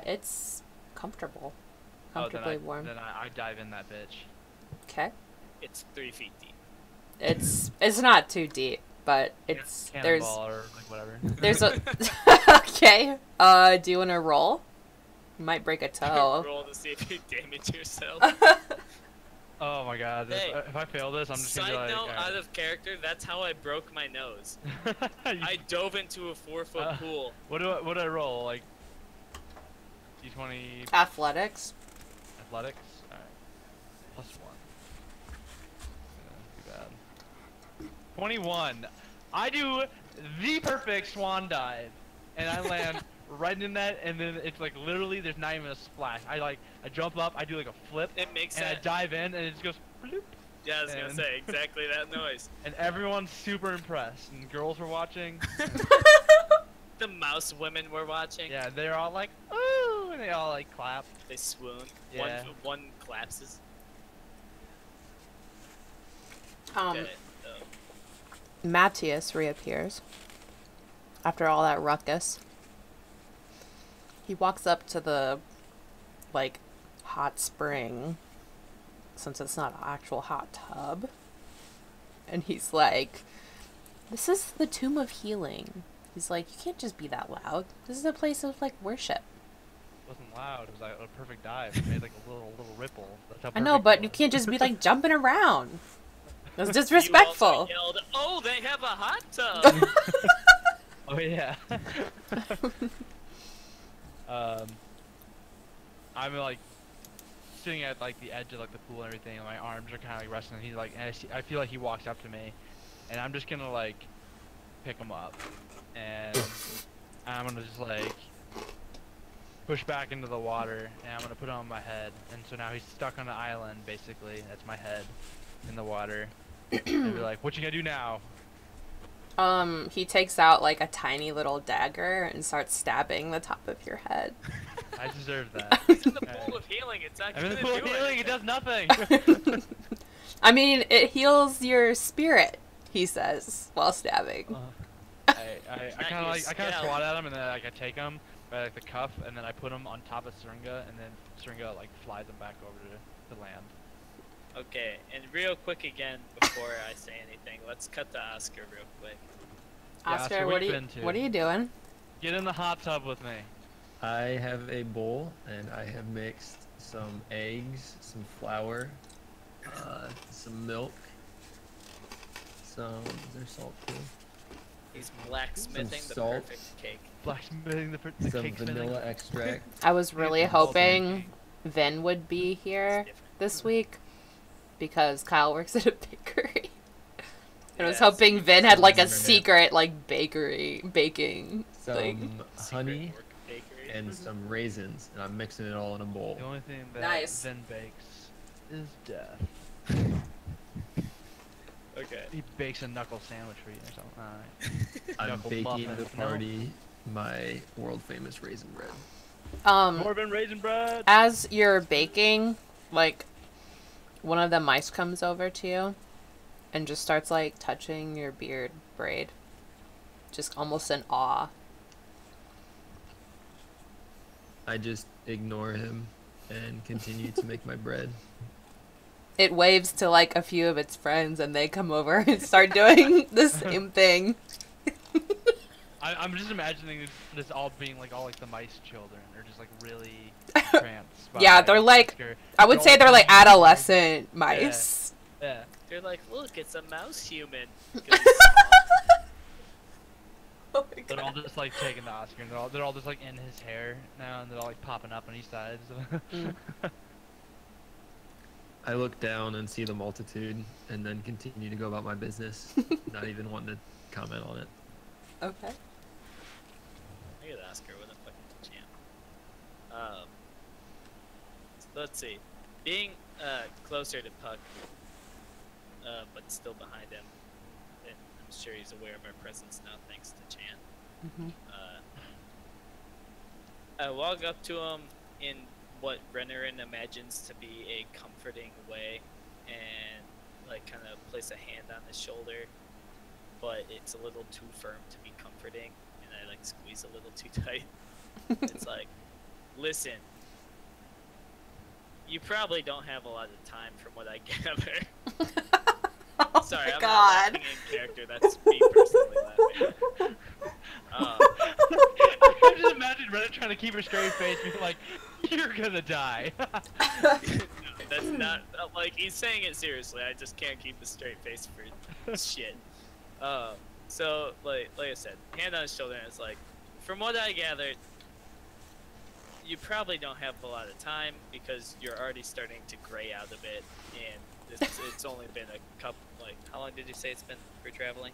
It's comfortable. Comfortably warm. Then I dive in that bitch. Okay. It's 3 feet deep. It's not too deep, but it's there's Cannonball or like whatever. there's a okay. Do you want to roll? You might break a toe. Roll to see if you damage yourself. Oh my god! Hey, if I fail this, I'm just Side gonna be like. note, out of character, that's how I broke my nose. I dove into a 4-foot pool. What do I roll? Like D20 Athletics. athletics. All right. +1. Too bad. 21. I do the perfect swan dive, and I land right in that, and then it's like literally there's not even a splash. I jump up, I do like a flip, It makes and I that. dive in, and it just goes bloop. Yeah, I was gonna and- say exactly that noise. And everyone's super impressed, and girls were watching. The mouse women were watching. Yeah, they're all like, ooh, and they all like clap. They swoon. Yeah. One collapses. Dead, though. Matthias reappears after all that ruckus. He walks up to the like hot spring, since it's not an actual hot tub, and he's like, this is the Tomb of Healing. He's like, you can't just be that loud. This is a place of like worship. It wasn't loud. It was like a perfect dive. It made like a little ripple. That's how I know, perfect but it you was. can't just be like jumping around. That's You disrespectful. also yelled, "Oh, they have a hot tub!" Oh yeah. I'm like sitting at like the edge of like the pool and everything, and my arms are kind of like resting. And he's like, and I feel like he walks up to me, and I'm just gonna like pick him up, and I'm gonna just like push back into the water, and I'm gonna put it on my head. And so now he's stuck on the island, basically. That's my head in the water. And be like, what you gonna do now? He takes out like a tiny little dagger and starts stabbing the top of your head. I deserve that. It's in the pool of healing. It's not I'm in gonna the pool do of healing. It anything. does nothing. I mean, it heals your spirit, he says, while stabbing. I not kind your of scalp. swat at him, and then like I take him by like the cuff, and then I put him on top of Syringa, and then Syringa like flies him back over to land. Okay, and real quick again before I say anything, let's cut to Oscar real quick. Yeah, Oscar, Oscar, what what are you you been to? what are you doing? Get in the hot tub with me. I have a bowl and I have mixed some eggs, some flour, some milk, is there salt too? He's blacksmithing the salt. perfect cake. Blacksmithing the Some cake vanilla extract. I was really Some salt hoping Vin would be here It's different. this week because Kyle works at a bakery. And I was Yeah, hoping Vin had like a Secret. secret like baking thing. Some Secret honey work bakery. and some raisins, and I'm mixing it all in a bowl. The only thing that Nice. Zen bakes is death. Okay. He bakes a knuckle sandwich for you or something. Alright. I'm Knuckle baking muffin. the No. party my world famous raisin bread. Corbin raisin bread. As you're baking, like one of the mice comes over to you and just starts like touching your beard braid. Just almost in awe. I just ignore him and continue to make my bread. It waves to like a few of its friends and they come over and start doing the same thing. I'm just imagining this all being like all like the mice children are just like really tranced. Yeah, they're like- I would say they're like adolescent mice. Yeah. They're like, look, it's a mouse human. Oh my They're all God. just like taking the Oscar, and they're all just like in his hair now, and they're all like popping up on each side. Mm. I look down and see the multitude, and then continue to go about my business, not even wanting to comment on it. Okay. Look at Oscar with a fucking champ. So let's see. Being closer to Puck, but still behind him, and I'm sure he's aware of our presence now thanks to Chan. Mm-hmm. I walk up to him in what Renarin imagines to be a comforting way, and like kind of place a hand on his shoulder, but it's a little too firm to be comforting, and I like squeeze a little too tight. It's like, listen, you probably don't have a lot of time from what I gather. Oh Sorry, my I'm God. not laughing in character. That's me personally laughing. I just imagine Reddit trying to keep her straight face, being like, "You're gonna die." That's not like he's saying it seriously. I just can't keep a straight face for shit. So like I said, hand on his shoulder, and it's like, from what I gathered, you probably don't have a lot of time because you're already starting to gray out a bit, and it's only been a couple. Like, how long did you say it's been for traveling?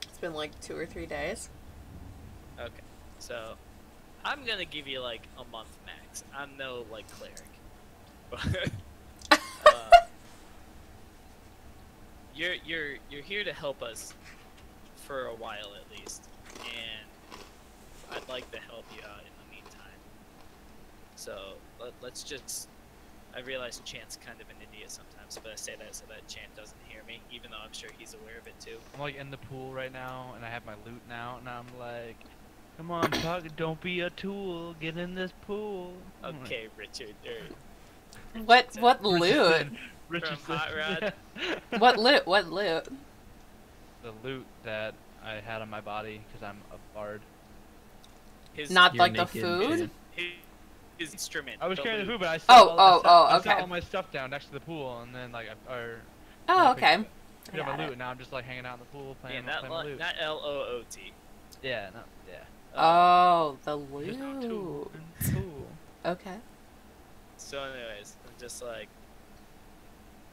It's been like 2 or 3 days. Okay, so I'm gonna give you like a month max. I'm no like cleric, but you're here to help us for a while at least, and I'd like to help you out in the meantime. So let's just. I realize Chant's kind of an idiot sometimes, but I say that so that Chant doesn't hear me, even though I'm sure he's aware of it too. I'm like in the pool right now, and I have my loot now, and I'm like, "Come on, Puck, don't be a tool. Get in this pool." I'm like, Okay, Richard. What loot? Richardson. From Hot Rod? What loot? What loot? The loot that I had on my body because I'm a bard. His, Not You're like the naked, food? Jade. his instrument. I was carrying the loot. food, but I set Oh, I set okay. all my stuff down next to the pool, and then like Oh, okay. picked up my Got loot, it. and now I'm just like hanging out in the pool Yeah, playing, not playing my loot. not L-O-O-T. Yeah, no, yeah. Oh, the Just loot. tool and tool. Okay. So anyways, I'm just like,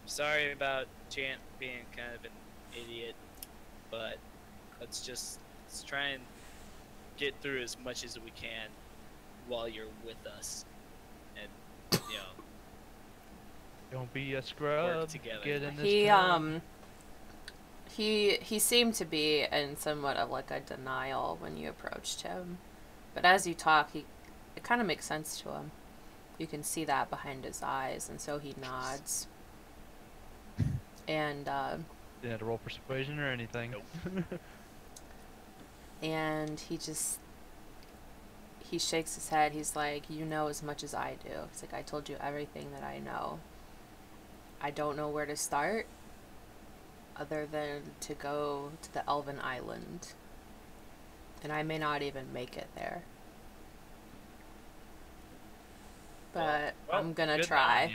sorry about Chant being kind of an idiot, but let's try and get through as much as we can while you're with us, and you know, Don't be a scrub. together. Get in this He tub. He seemed to be in somewhat of like a denial when you approached him, but as you talk, it kind of makes sense to him. You can see that behind his eyes, and so he nods. And Didn't have to roll persuasion or anything. Nope. and he shakes his head. He's like, you know as much as I do. He's like, I told you everything that I know. I don't know where to start other than to go to the Elven Island. And I may not even make it there. But Well, I'm gonna good try.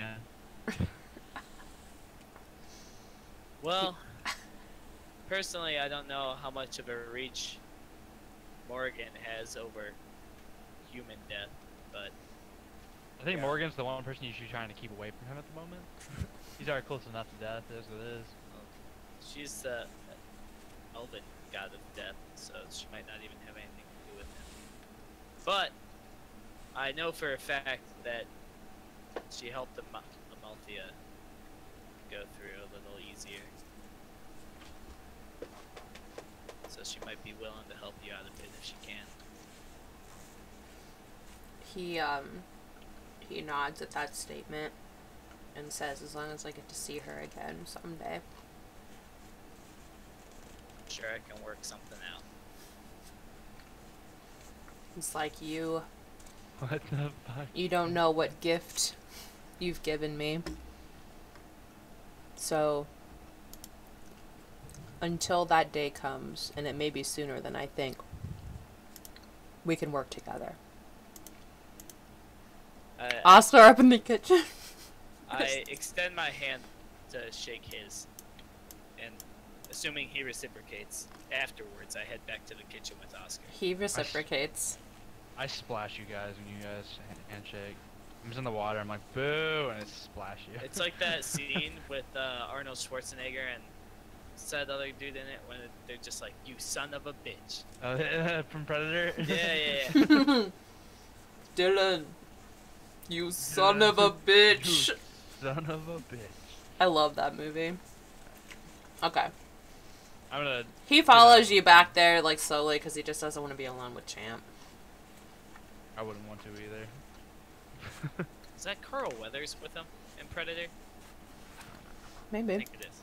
Yeah. Well, personally, I don't know how much of a reach Morgan has over human death, but I think Yeah. Morgan's the one person you should be trying to keep away from him at the moment. He's already close enough to death as it is. she's the elven god of death, so she might not even have anything to do with him. But I know for a fact that she helped Amalthea go through a little easier. So she might be willing to help you out a bit if she can. He nods at that statement and says, as long as I get to see her again someday. I'm sure I can work something out. It's like you What the fuck? don't know what gift you've given me. So until that day comes, and it may be sooner than I think, we can work together. Oscar up in the kitchen. I extend my hand to shake his, and assuming he reciprocates, afterwards I head back to the kitchen with Oscar. He reciprocates. I splash you guys when you guys handshake. I'm just in the water. I'm like, boo, and I splash you. It's like that scene with Arnold Schwarzenegger and said other dude in it when they're just like, "You son of a bitch." From Predator. Yeah. Dylan, you son of a bitch. You son of a bitch. I love that movie. Okay. I'm gonna. He follows you back there, like, slowly, because he just doesn't want to be alone with Champ. I wouldn't want to either. Is that Carl Weathers with him in Predator? I Maybe. think it is.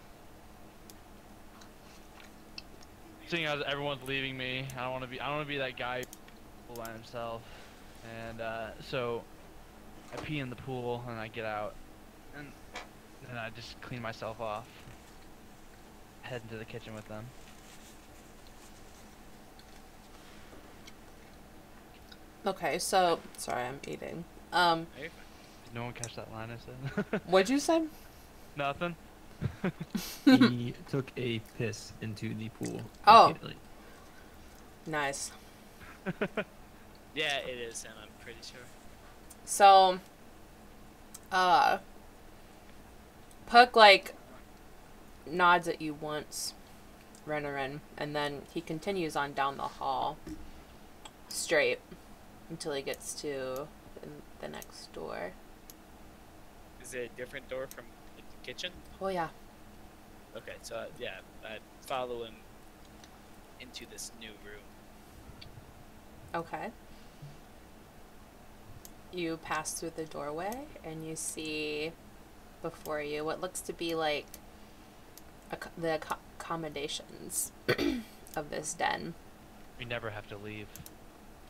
Seeing as everyone's leaving me, I don't want to be that guy by himself. And so I pee in the pool and I get out, and then I just clean myself off. Head into the kitchen with them. Okay, so... Sorry, I'm eating. Are you Did no one catch that line I said? What'd you say? Nothing. He took a piss into the pool. Oh. immediately. Nice. Yeah, it is him, I'm pretty sure. So... Puck, like, nods at you once, Renarin, and then he continues on down the hall, straight, until he gets to the next door. Is it a different door from the kitchen? Oh, yeah. Okay, so yeah, I follow him into this new room. Okay. You pass through the doorway, and you see before you what looks to be like the accommodations of this den. We never have to leave.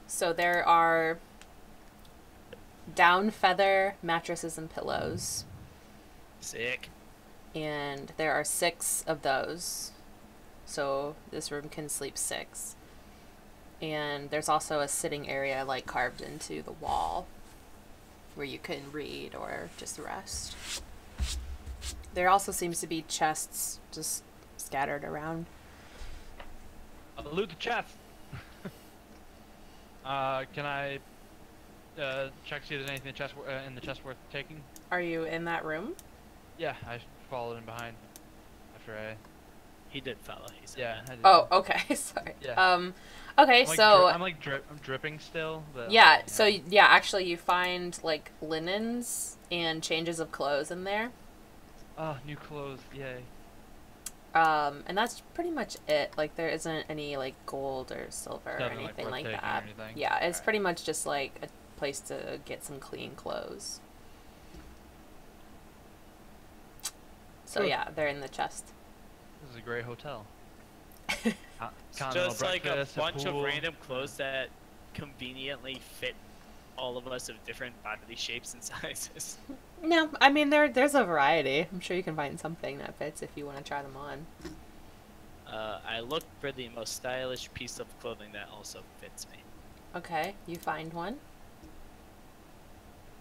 So there are down feather mattresses and pillows, Sick. and there are 6 of those. So this room can sleep 6. And there's also a sitting area like carved into the wall where you can read or just rest. There also seems to be chests just scattered around. I'll loot the chest. Can I check see if there's anything in the chest worth taking? Are you in that room? Yeah, I followed in behind after I. He did follow. He said Yeah. that. I did. Oh, okay. Sorry. Yeah. Okay, I'm like so I'm like I'm dripping still. But, yeah, so yeah, actually you find like linens and changes of clothes in there. Oh, new clothes! Yay. And that's pretty much it. Like, there isn't any, like, gold or silver or Nothing, like, anything worth like taking or that. anything? Yeah, it's Alright. pretty much just, like, a place to get some clean clothes. So, Cool. yeah, they're in the chest. This is a great hotel. It's Continental just like a breakfast, bunch of pool. random clothes that conveniently fit all of us of different body shapes and sizes. No, I mean, there's a variety. I'm sure you can find something that fits if you want to try them on. I look for the most stylish piece of clothing that also fits me, Okay, you find one.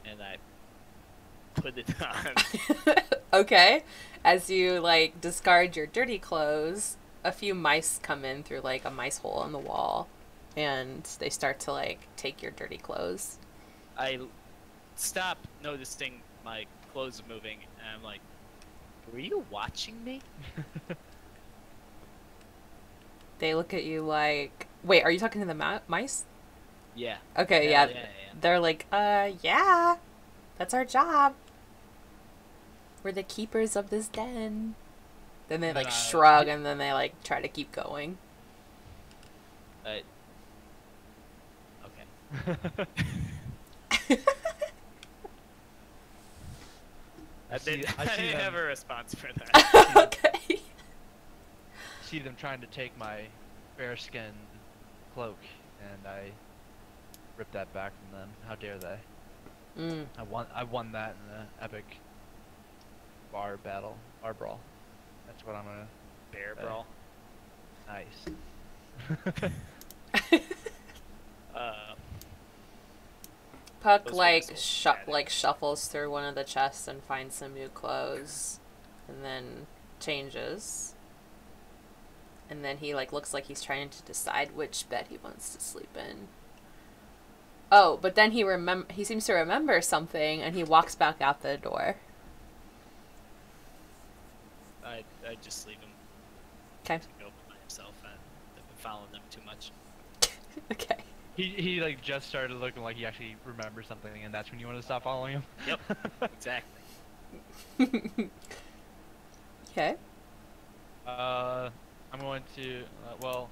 and I put it on. Okay. As you, like, discard your dirty clothes, a few mice come in through, like, a mice hole in the wall. And they start to, like, take your dirty clothes. I stop noticing my clothes moving, and I'm like, "Were you watching me?" They look at you like... Wait, are you talking to the mice? Yeah. Okay, yeah. Yeah. They're like, yeah. That's our job. We're the keepers of this den. Then they, like, shrug, and then they, like, try to keep going. Okay. I see didn't them. have a response for that. Okay. See them trying to take my bearskin cloak, and I rip that back from them. How dare they? Mm. I won that in the epic bar brawl. That's what I'm gonna. Bear brawl. Nice. Puck, Those like, guys will panic. like, shuffles through one of the chests and finds some new clothes. And then changes. And then he, like, looks like he's trying to decide which bed he wants to sleep in. Oh, but then he seems to remember something, and he walks back out the door. I just leave him Okay. to go by himself. I've been following them too much. Okay. He like just started looking like he actually remembers something, and that's when you want to stop following him. Yep, exactly. Okay. I'm going to well.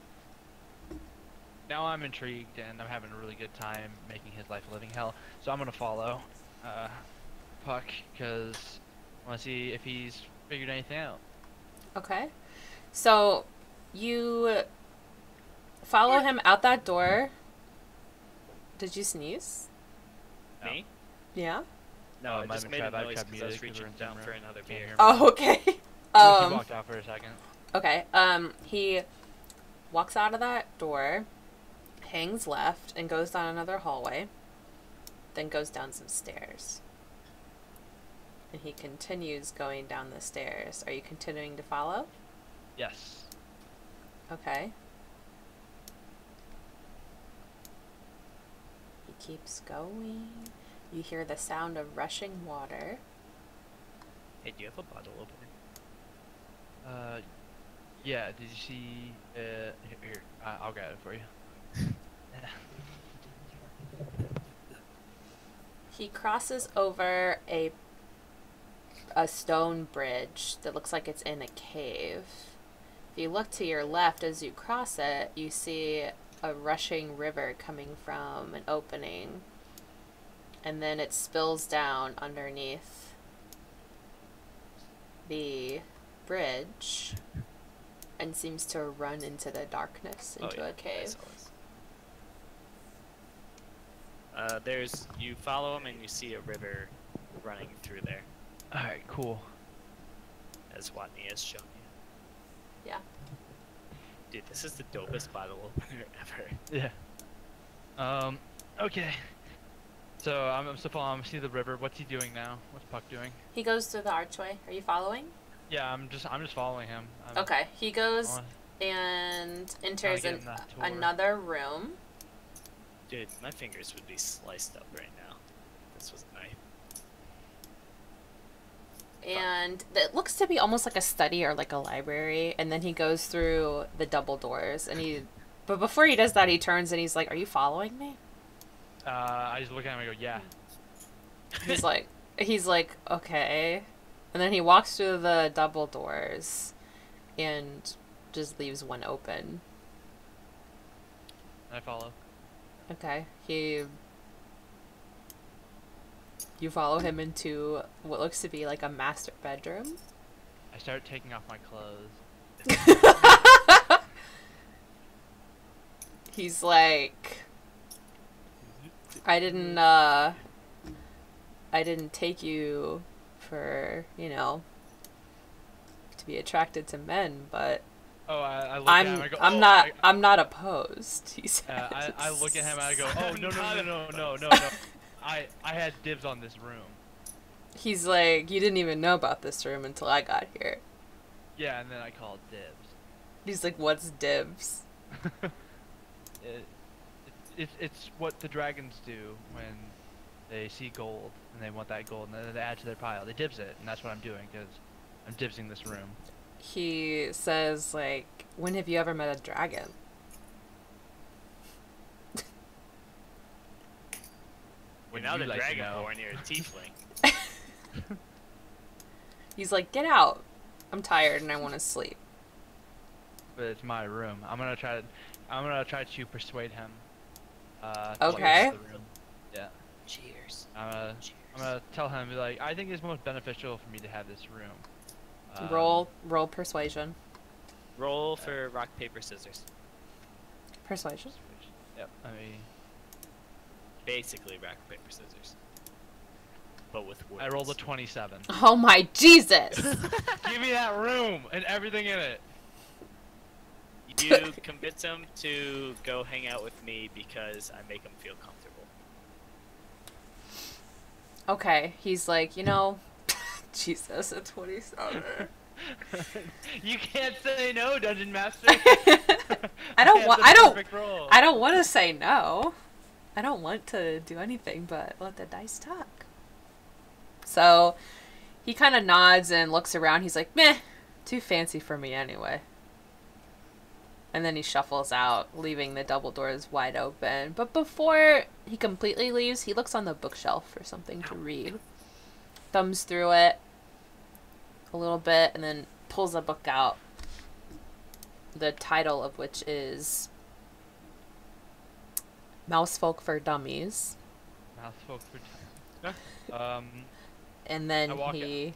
Now I'm intrigued, and I'm having a really good time making his life a living hell. So I'm gonna follow Puck, because I want to see if he's figured anything out. Okay. So, you follow him out that door. Did you sneeze? Me? Yeah? No, Oh, I it might just have made been a Trav. I noise tried because I was music 'cause we're reaching in down Zoom for room. another Can't beer. hear me. Oh, okay. He walked out for a second. Okay. He walks out of that door, hangs left, and goes down another hallway, then goes down some stairs. And he continues going down the stairs. Are you continuing to follow? Yes. Okay. He keeps going. You hear the sound of rushing water. Hey, do you have a bottle opener? Yeah. Did you see? Here, I'll get it for you. He crosses over a stone bridge that looks like it's in a cave. If you look to your left as you cross it, you see a rushing river coming from an opening. And then it spills down underneath the bridge and seems to run into the darkness, into a I cave. saw this. You follow him and you see a river running through there, All right. Cool. as Watney has shown you. Yeah. Dude, this is the dopest bottle opener ever. Yeah. Okay. So I'm still following. I see the river. What's he doing now? What's Puck doing? He goes through the archway. Are you following? Yeah, I'm just following him. Okay. He goes wanna- and Trying enters to get him that tour. another room. Dude, my fingers would be sliced up right now. This was a knife. And it looks to be almost like a study or like a library. And then he goes through the double doors. But before he does that, he turns and he's like, "Are you following me?" I just look at him and go, yeah. He's like, "Okay." And then he walks through the double doors. and just leaves one open. I follow. Okay. You follow him into what looks to be like a master bedroom. I start taking off my clothes. He's like, I didn't take you for, to be attracted to men, but Oh, I look at him. I go, I'm not opposed. He says. I look at him and I go, oh no. I had dibs on this room. He's like, you didn't even know about this room until I got here. Yeah, and then I called dibs. He's like, what's dibs? It's what the dragons do when they see gold and they want that gold and then they add to their pile. They dibs it, and that's what I'm doing because I'm dibsing this room. He says, like, when have you ever met a dragon? You're not a dragonborn, you're a tiefling. He's like, get out. I'm tired and I want to sleep. But it's my room. I'm gonna try to persuade him. Okay. To the room. Yeah. Cheers. I'm gonna tell him like I think it's most beneficial for me to have this room. Roll persuasion. Roll for rock, paper, scissors. Persuasion. Yep. I mean, Basically rock, paper, scissors. But with words. I rolled a 27. Oh my Jesus! Give me that room and everything in it. You convince him to go hang out with me because I make him feel comfortable. Okay, he's like, Jesus, a 27. You can't say no, Dungeon Master. I don't want to say no. I don't want to do anything but let the dice talk. So he kind of nods and looks around. He's like, meh, too fancy for me anyway. And then he shuffles out, leaving the double doors wide open. But before he completely leaves, he looks on the bookshelf for something to read. Thumbs through it a little bit and then pulls a book out. The title of which is Mousefolk for Dummies. Mousefolk for Dummies. And then he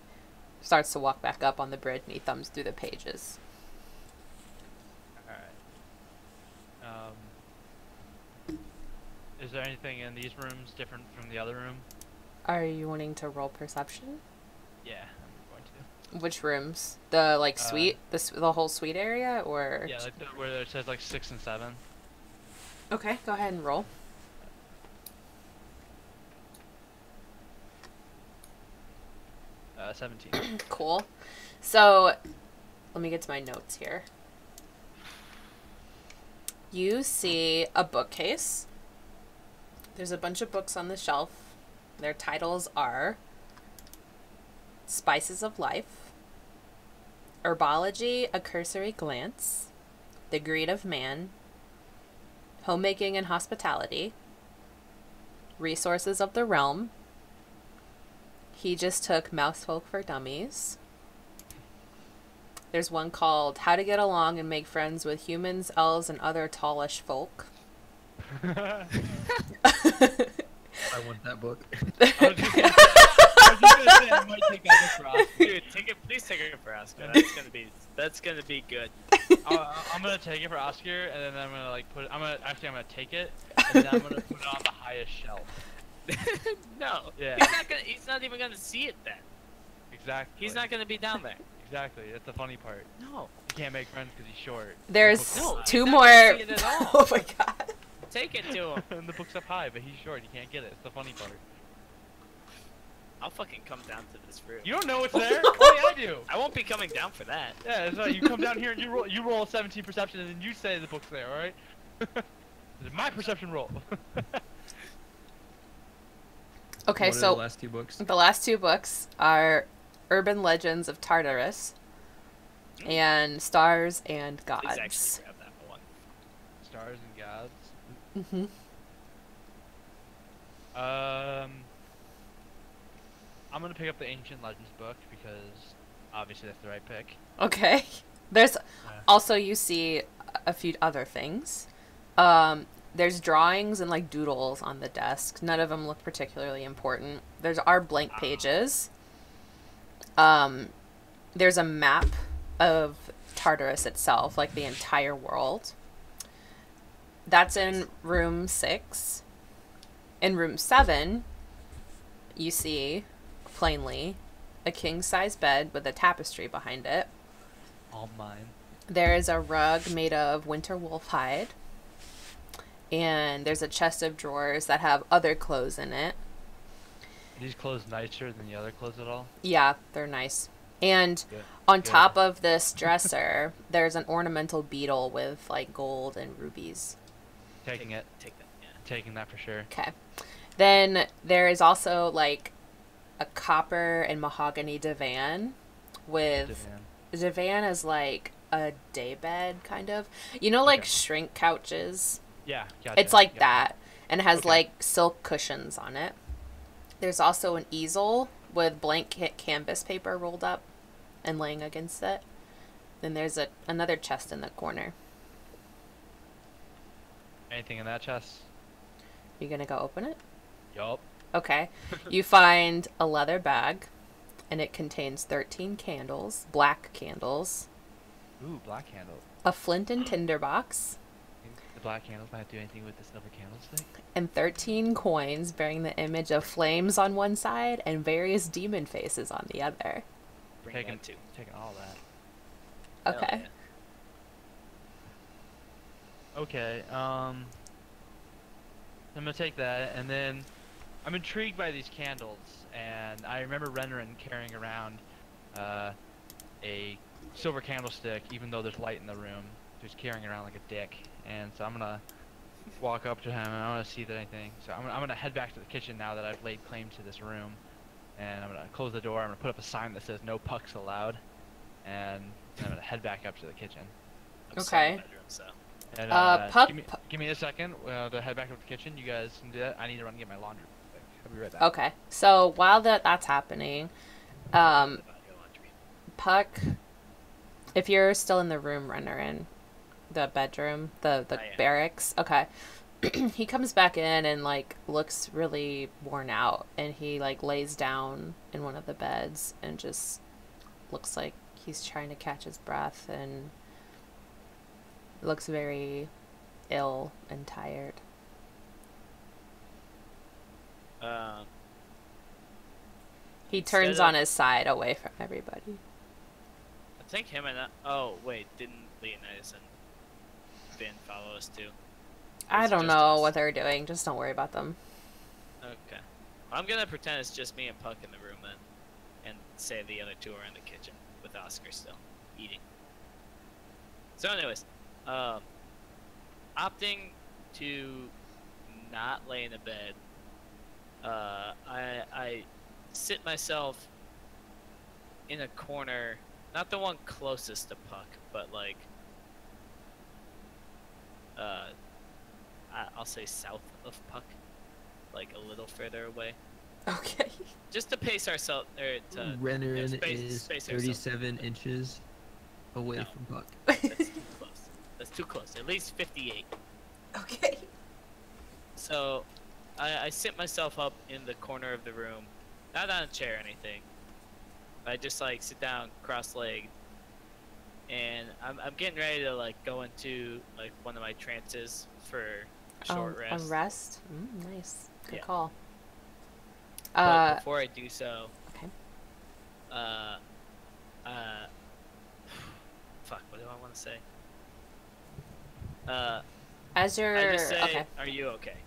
starts to walk back up on the bridge and he thumbs through the pages. Is there anything in these rooms different from the other room? Are you wanting to roll perception? Yeah, I'm going to. Which rooms? The suite, the whole suite area, or? Yeah, like where it says 6 and 7. Okay, go ahead and roll. Uh, 17. Cool. So, let me get to my notes here. You see a bookcase. There's a bunch of books on the shelf. Their titles are Spices of Life, Herbology, A Cursory Glance, The Greed of Man, Homemaking and Hospitality, Resources of the Realm. He just took Mousefolk for Dummies. There's one called How to Get Along and Make Friends with Humans, Elves, and Other Tallish Folk. I want that book. I was just gonna say I might take that book for Oscar. Dude, please take it for Oscar. That's gonna be good. I'm gonna take it for Oscar, and then I'm gonna I'm gonna take it, and then I'm gonna put it on the highest shelf. No. Yeah. He's not even gonna see it then. Exactly. He's not gonna be down there. Exactly. That's the funny part. No. You can't make friends because he's short. There's No, two he's not more. gonna see it at all. Oh my god. Take it to him. And the book's up high, but he's short. You can't get it. It's the funny part. I'll fucking come down to this room. You don't know it's there. Only I do. I won't be coming down for that. Yeah, that's right. You come down here and you roll a 17 perception, and then you say the book's there. All right. This is my perception roll. Okay, What are so the last two books? the last two books are Urban Legends of Tartarus and Stars and Please actually Gods. grab that one. Stars and gods. Mm-hmm. I'm gonna pick up the Ancient Legends book because obviously that's the right pick. Okay. There's also, you see a few other things. There's drawings and like doodles on the desk. None of them look particularly important. There's are blank pages. There's a map of Tartarus itself, like the entire world. That's in room 6. In room 7, you see, plainly, a king-size bed with a tapestry behind it. All mine. There is a rug made of winter wolf hide. And there's a chest of drawers that have other clothes in it. Are these clothes nicer than the other clothes at all? Yeah, they're nice. And Good. on top of this dresser, there's an ornamental beetle with like gold and rubies. Taking it. Take that. Yeah. Taking that for sure. Okay. Then there is also like a copper and mahogany divan with divan is like a daybed kind of. You know, like shrink couches. Yeah, gotcha. It's like that, and it has like silk cushions on it. There's also an easel with blank canvas paper rolled up and laying against it. Then there's another chest in the corner. Anything in that chest? You gonna go open it? Yup. Okay. You find a leather bag, and it contains 13 candles, black candles, Ooh, black candle. a flint and tinder box, The black candles might do anything with the silver candlestick. and 13 coins bearing the image of flames on one side and various demon faces on the other. Bring Taking that too. all that. Hell Okay. yeah. Okay, I'm gonna take that, and then I'm intrigued by these candles, and I remember Renarin carrying around a silver candlestick, even though there's light in the room. He's carrying around like a dick, and so I'm gonna walk up to him, and I want to see that anything. So I'm gonna head back to the kitchen now that I've laid claim to this room, and I'm gonna close the door. I'm gonna put up a sign that says "No pucks allowed," and I'm gonna head back up to the kitchen. I'm still in Okay. the bedroom, so. And, Puck. give me a second to head back up to the kitchen. You guys can do that. I need to run and get my laundry. I'll be right back. Okay. So while that's happening, About your laundry. Puck, if you're still in the room, Renarin, the bedroom, the I am. barracks. Okay. He comes back in and like looks really worn out, and he like lays down in one of the beds and just looks like he's trying to catch his breath and looks very ill and tired. He turns Instead of- on his side away from everybody. I think him and oh wait, didn't Leonidas and Finn follow us too? I It's don't just know us. what they're doing. Just don't worry about them. Okay. I'm gonna pretend it's just me and Puck in the room then, and say the other two are in the kitchen with Oscar still eating. So, anyways, opting to not lay in a bed, I sit myself in a corner, not the one closest to Puck, but like, I'll say south of Puck, like a little further away, Okay. just to pace ourselves, or to Renarin space- is space ourselves. 37 inches away No. from Puck. That's too close. That's too close. At least 58. Okay. So, I sit myself up in the corner of the room, not on a chair or anything. I just like sit down, cross-legged, and I'm getting ready to like go into like one of my trances for a short rest. A rest? Nice. Good Yeah. call. But before I do so, okay. Fuck. What do I want to say? As you're I just say, okay, "Are you okay?"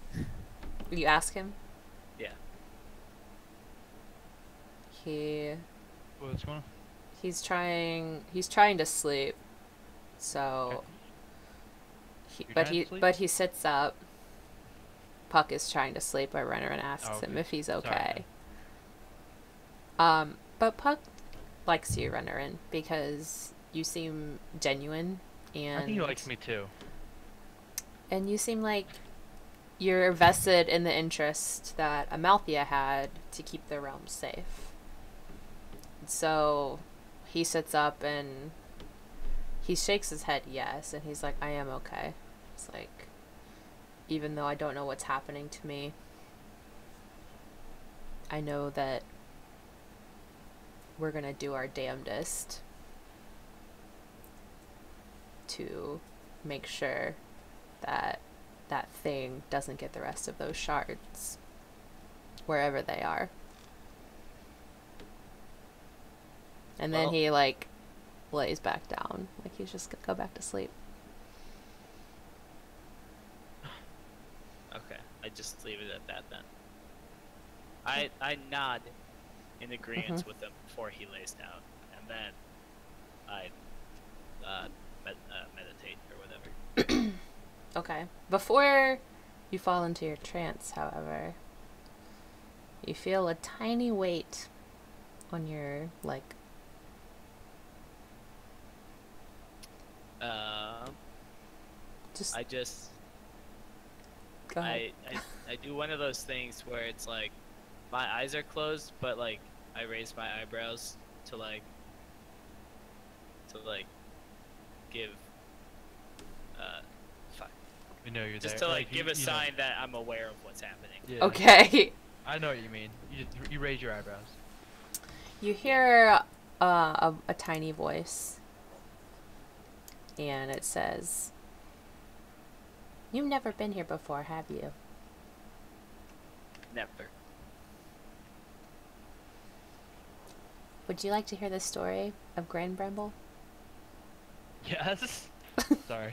you ask him. Yeah. What's going on? He's trying to sleep. So You're trying to sleep? but he sits up. Puck is trying to sleep, but Renarin asks him okay. if he's Sorry. okay. But Puck likes you, Renarin, because you seem genuine and I think he likes me too. and you seem like you're vested in the interest that Amalthea had to keep the realm safe. So he sits up and He shakes his head yes, and he's like, I am okay. It's like, even though I don't know what's happening to me, I know that we're gonna do our damnedest to make sure that that thing doesn't get the rest of those shards wherever they are. And then Well- he like lays back down, like he's just gonna go back to sleep. Okay, I just leave it at that then. I nod in agreement with him before he lays down, and then I meditate or whatever. Okay. Before you fall into your trance, however, you feel a tiny weight on your, like, just I just go ahead. I do one of those things where it's like my eyes are closed, but like I raise my eyebrows to like give fuck. We know you're Just there. to like give a you know. sign that I'm aware of what's happening. Yeah. Okay. I know what you mean. You raise your eyebrows. You hear a tiny voice, and it says, "You've never been here before, have you?" Never. Would you like to hear the story of Grand Bramble? Yes. Sorry.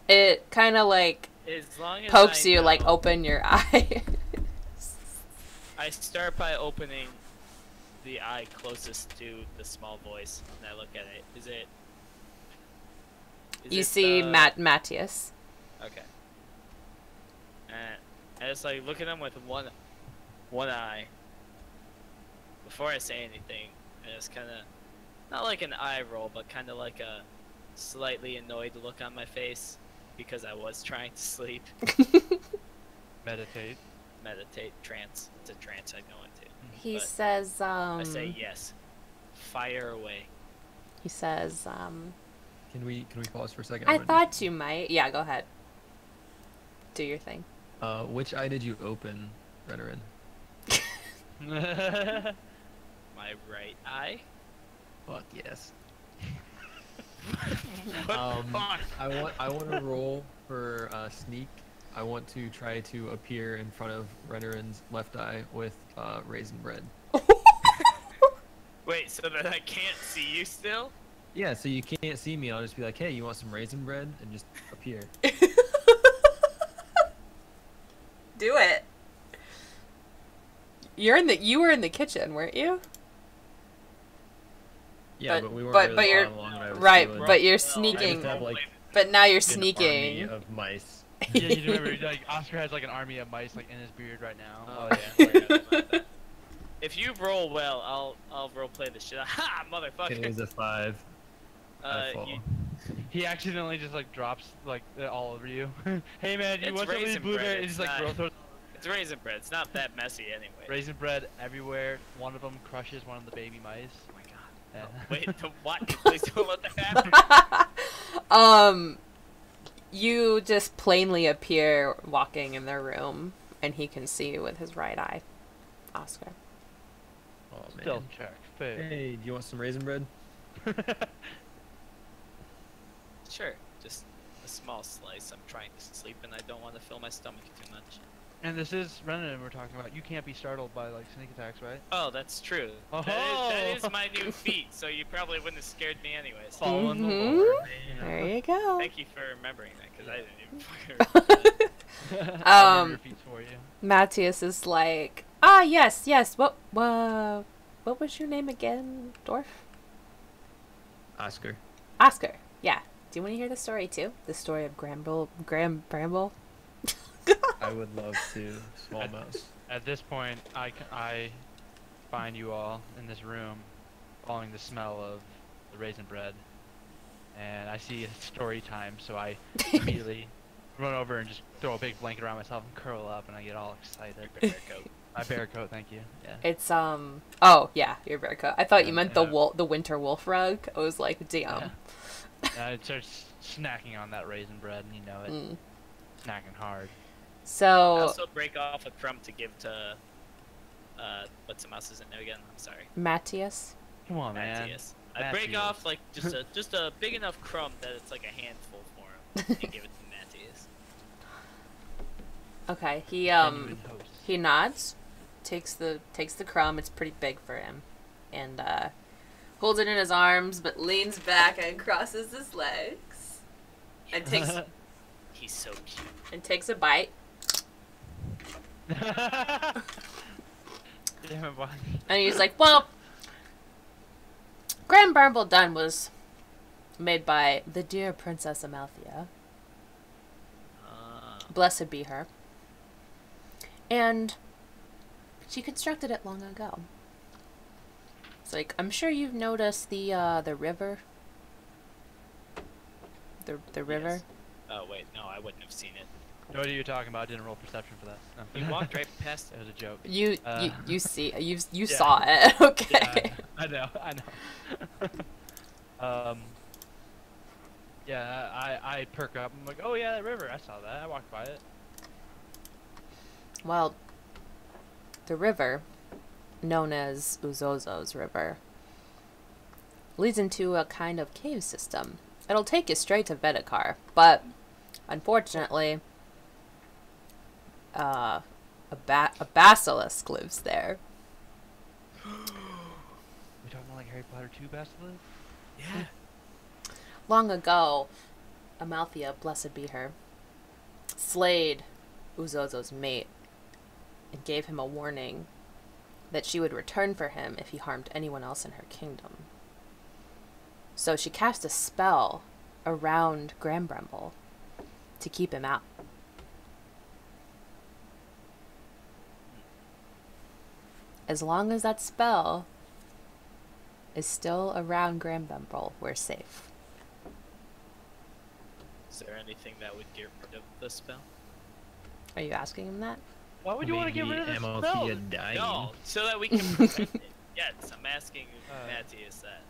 It kind of like As long as pokes I you, like know- open your eye. I start by opening the eye closest to the small voice, and I look at it. Is You it see the- Matthias. Okay. And I just like look at him with one eye. Before I say anything, and it's kind of not like an eye roll, but kind of like a slightly annoyed look on my face because I was trying to sleep. Meditate. Meditate, trance. It's a trance I go into. He But says, I say yes. Fire away. he says, Can we pause for a second? I wanna do thought you might. Yeah, go ahead. Do your thing. Which eye did you open, Renarin? My right eye. Fuck yes. What the fuck? I want to roll for sneak. I want to try to appear in front of Renarin's left eye with raisin bread. Wait, so that I can't see you still? Yeah, so you can't see me. I'll just be like, hey, you want some raisin bread? And just appear. Do it. You were in the kitchen, weren't you? Yeah, But- but we weren't but really you're- far along when I was right, doing but you're I just sneaking. have like But now you're an sneaking. army of mice. Yeah, you remember, like Oscar has like an army of mice like in his beard right now. Oh yeah. forgot about that. If you roll well, I'll roleplay the shit. Ha, motherfucker. It was a 5. I fall. You, He accidentally just like drops like all over you. Hey man, do you It's want some of these raisin bread, blueberries? And it's just like not- throws it's raisin bread. It's not that messy anyway. raisin bread everywhere. One of them crushes one of the baby mice. Oh my god. Yeah. Wait, what? Please don't let that happen. You just plainly appear walking in their room, and he can see you with his right eye. Oscar. Oh man. Stealth check. Fail. Hey, do you want some raisin bread? Sure, just a small slice. I'm trying to sleep and I don't want to fill my stomach too much. And this is Renan we're talking about. You can't be startled by like sneak attacks, right? Oh, that's true. Oh. That is my new feat, so you probably wouldn't have scared me anyways. Following the Mhm. lore. There you go. Thank you for remembering that, because I didn't even fucking remember that. I'll remember your feats for you. Matthias is like, yes. What was your name again, dwarf? Oscar. Oscar. Yeah. Do you want to hear the story too? The story of Graham Bramble. I would love to. Small mouse. At this point, I find you all in this room, following the smell of the raisin bread, and I see it's story time. So I immediately run over and just throw a big blanket around myself and curl up, and I get all excited. Bear coat. My bear coat, thank you. Yeah. It's oh yeah, your bear coat. I thought you Yeah, meant yeah. the winter wolf rug. I was like, damn. Yeah. I start snacking on that raisin bread, and you know it. Mm. Snacking hard. I So also break off a crumb to give to what's the mouse's name again? I'm sorry. Matthias. Come on, man. Matthias. I break Matthias. off like just a big enough crumb that it's like a handful for him and give it to Matthias. Okay, Genuine host. he nods, takes the crumb. It's pretty big for him, and holds it in his arms, but leans back and crosses his legs, and takes He's so cute. a bite. Damn it, boy. And he's like, well, Grand Bramble Dun was made by the dear Princess Amalthea. Blessed be her. And she constructed it long ago. It's like, I'm sure you've noticed the river. The river. Yes. Oh wait, no, I wouldn't have seen it. What are you talking about? I didn't roll perception for that. No. You walked right past It it. was a joke. You Uh, you see you yeah. saw it. Okay. Yeah, I know. Yeah, I perk up. I'm like, oh yeah, that river. I saw that. I walked by it. Well, the river, known as Uzozo's River, leads into a kind of cave system. It'll take you straight to Vedekar, but unfortunately, a basilisk lives there. We talking about like Harry Potter 2 Basilisk? Yeah. Long ago, Amalthea, blessed be her, slayed Uzozo's mate and gave him a warning that she would return for him if he harmed anyone else in her kingdom. So she cast a spell around Grambrimble to keep him out. As long as that spell is still around Grambrimble, we're safe. Is there anything that would get rid of the spell? Are you asking him that? Why would you want to get rid of this spell? Amalthea dying. No, so that we can prevent it. Yes, I'm asking Matthias that.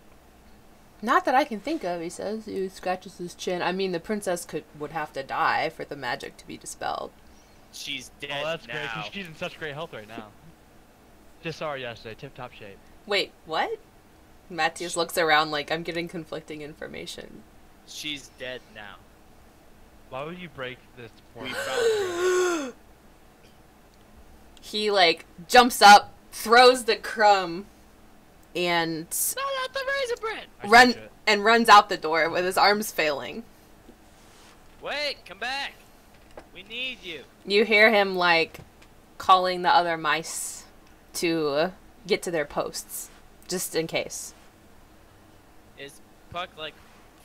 Not that I can think of, he says. He scratches his chin. I mean, the princess would have to die for the magic to be dispelled. She's dead Oh, that's great, now. 'cause she's in such great health right now. Just saw her yesterday, tip-top shape. Wait, what? Matthias looks around like I'm getting conflicting information. She's dead now. Why would you break this poor We man? found her. He, like, jumps up, throws the crumb, and No, not the raisin bread! I touch it. runs out the door with his arms failing. Wait, come back! We need you. You hear him, like, calling the other mice to get to their posts, just in case. Is Puck, like,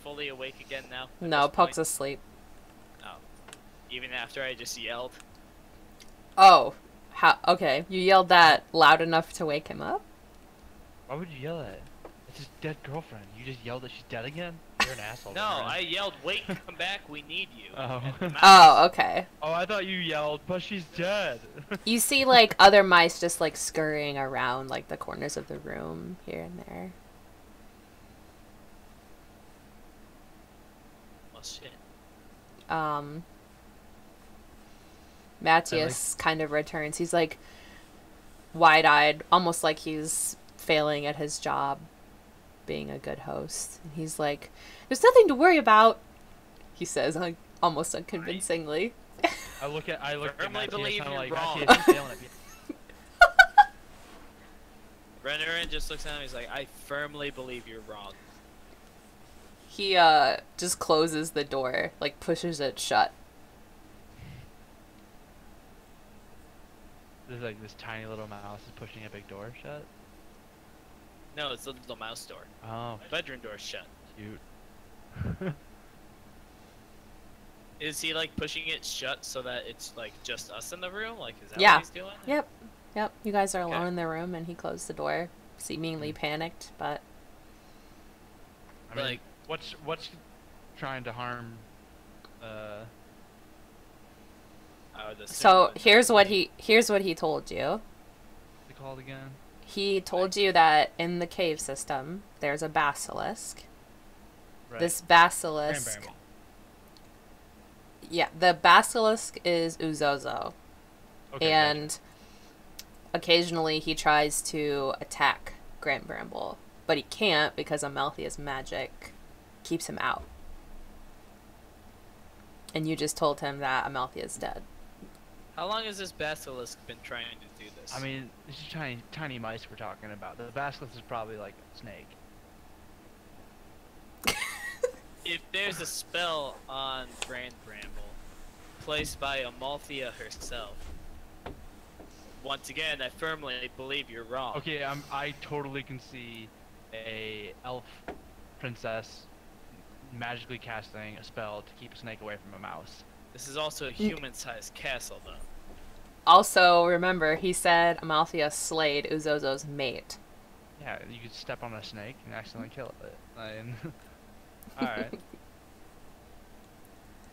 fully awake again now? at No, this Puck's point? asleep. Oh. Even after I just yelled? Oh, okay. You yelled that loud enough to wake him up? Why would you yell at it? It's his dead girlfriend. You just yelled that she's dead again? You're an asshole. No, Aaron. I yelled, wait, come back, we need you. Oh. And the mouse- Oh, okay. Oh, I thought you yelled, but she's dead. You see, like, other mice just, like, scurrying around, like, the corners of the room here and there. Well, shit. Matthias kind of returns. He's, like, wide-eyed, almost like he's failing at his job being a good host. And he's like, there's nothing to worry about, he says, like, almost unconvincingly. I look at Firmly Matthias, believe kinda you're like, wrong. Matthias, you're failing at me. Renarin just looks at him, he's like, I firmly believe you're wrong. He, just closes the door, like, pushes it shut. There's like this tiny little mouse is pushing a big door shut. No, it's the little mouse door. Oh, My bedroom door's shut. cute. Is he, like, pushing it shut so that it's, like, just us in the room? Like, is that Yeah. what he's doing? Yep, you guys are alone Okay. in the room, and he closed the door, seemingly panicked, but... I mean, Like- what's trying to harm assume. So it's here's what me. he told you. What's it called again? He told you that in the cave system there's a basilisk. Right. This Grand basilisk, Bramble. yeah, the basilisk is Uzozo, Okay, and occasionally he tries to attack Grand Bramble, but he can't because Amalthea's magic keeps him out. And you just told him that Amalthea's dead. How long has this basilisk been trying to do this? I mean, this is tiny mice we're talking about. The basilisk is probably like a snake. if there's a spell on Grand Bramble placed by Amalthea herself, once again, I firmly believe you're wrong. Okay, I totally can see a elf princess magically casting a spell to keep a snake away from a mouse. This is also a human-sized castle, though. Also, remember, he said Amalthea slayed Uzozo's mate. Yeah, you could step on a snake and accidentally kill it. Alright.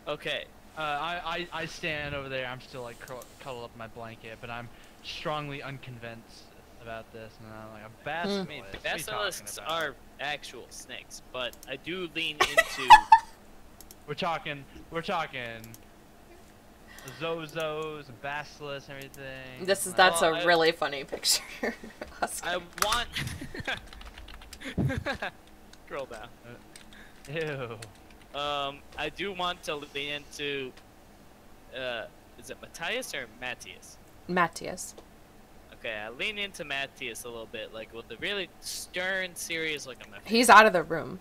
Okay. I stand over there. I'm still like cuddled up in my blanket, but I'm strongly unconvinced about this. And I'm like, a basilisk. I mean, What are you talking basilisks about? are actual snakes, but I do lean into... We're talking Zozos, basilisks, and everything. That's Well, a really funny picture. Oscar. I want... Scroll down. Ew. I do want to lean into... is it Matthias or Matthias? Matthias. Okay, I lean into Matthias a little bit, like with a really stern, serious look on my face. He's out of the room.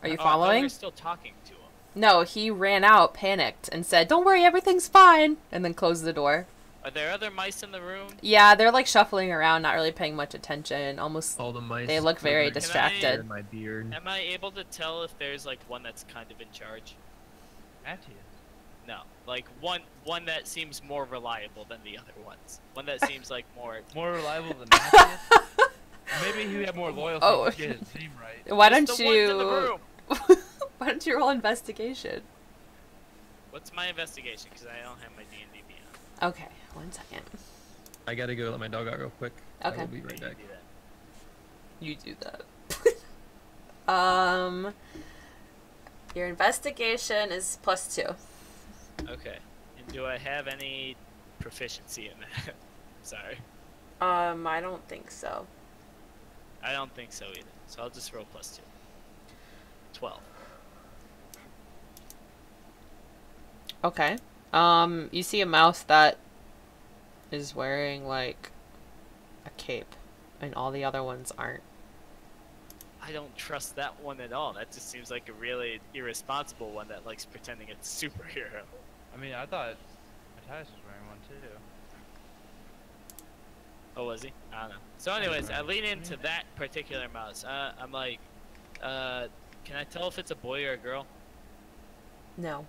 Are you Oh, I thought we following? were still talking to him. No, he ran out, panicked, and said, "Don't worry, everything's fine," and then closed the door. Are there other mice in the room? Yeah, they're like shuffling around, not really paying much attention. Almost. All the mice. They look very slithering distracted. in my beard. Am I able to tell if there's like one that's kind of in charge? Matthias. No, like one that seems more reliable than the other ones. One that seems like more. More reliable than Matthias? Maybe he had more loyalty Oh. to get his name right. Why Just don't the ones in the you? room. Why don't you roll investigation? What's my investigation? Because I don't have my D&D beyond. Okay, 1 second. I gotta go let my dog out real quick. Okay. I will be right Maybe back. do that. You do that. Your investigation is +2. Okay. And do I have any proficiency in that? Sorry. I don't think so. I don't think so either. So I'll just roll +2. 12. Okay. You see a mouse that is wearing like a cape, and all the other ones aren't. I don't trust that one at all. That just seems like a really irresponsible one that likes pretending it's a superhero. I mean, I thought Matthias was wearing one too. Oh, was he? I don't know. So anyways, I lean into that particular mouse. I'm like, can I tell if it's a boy or a girl? No.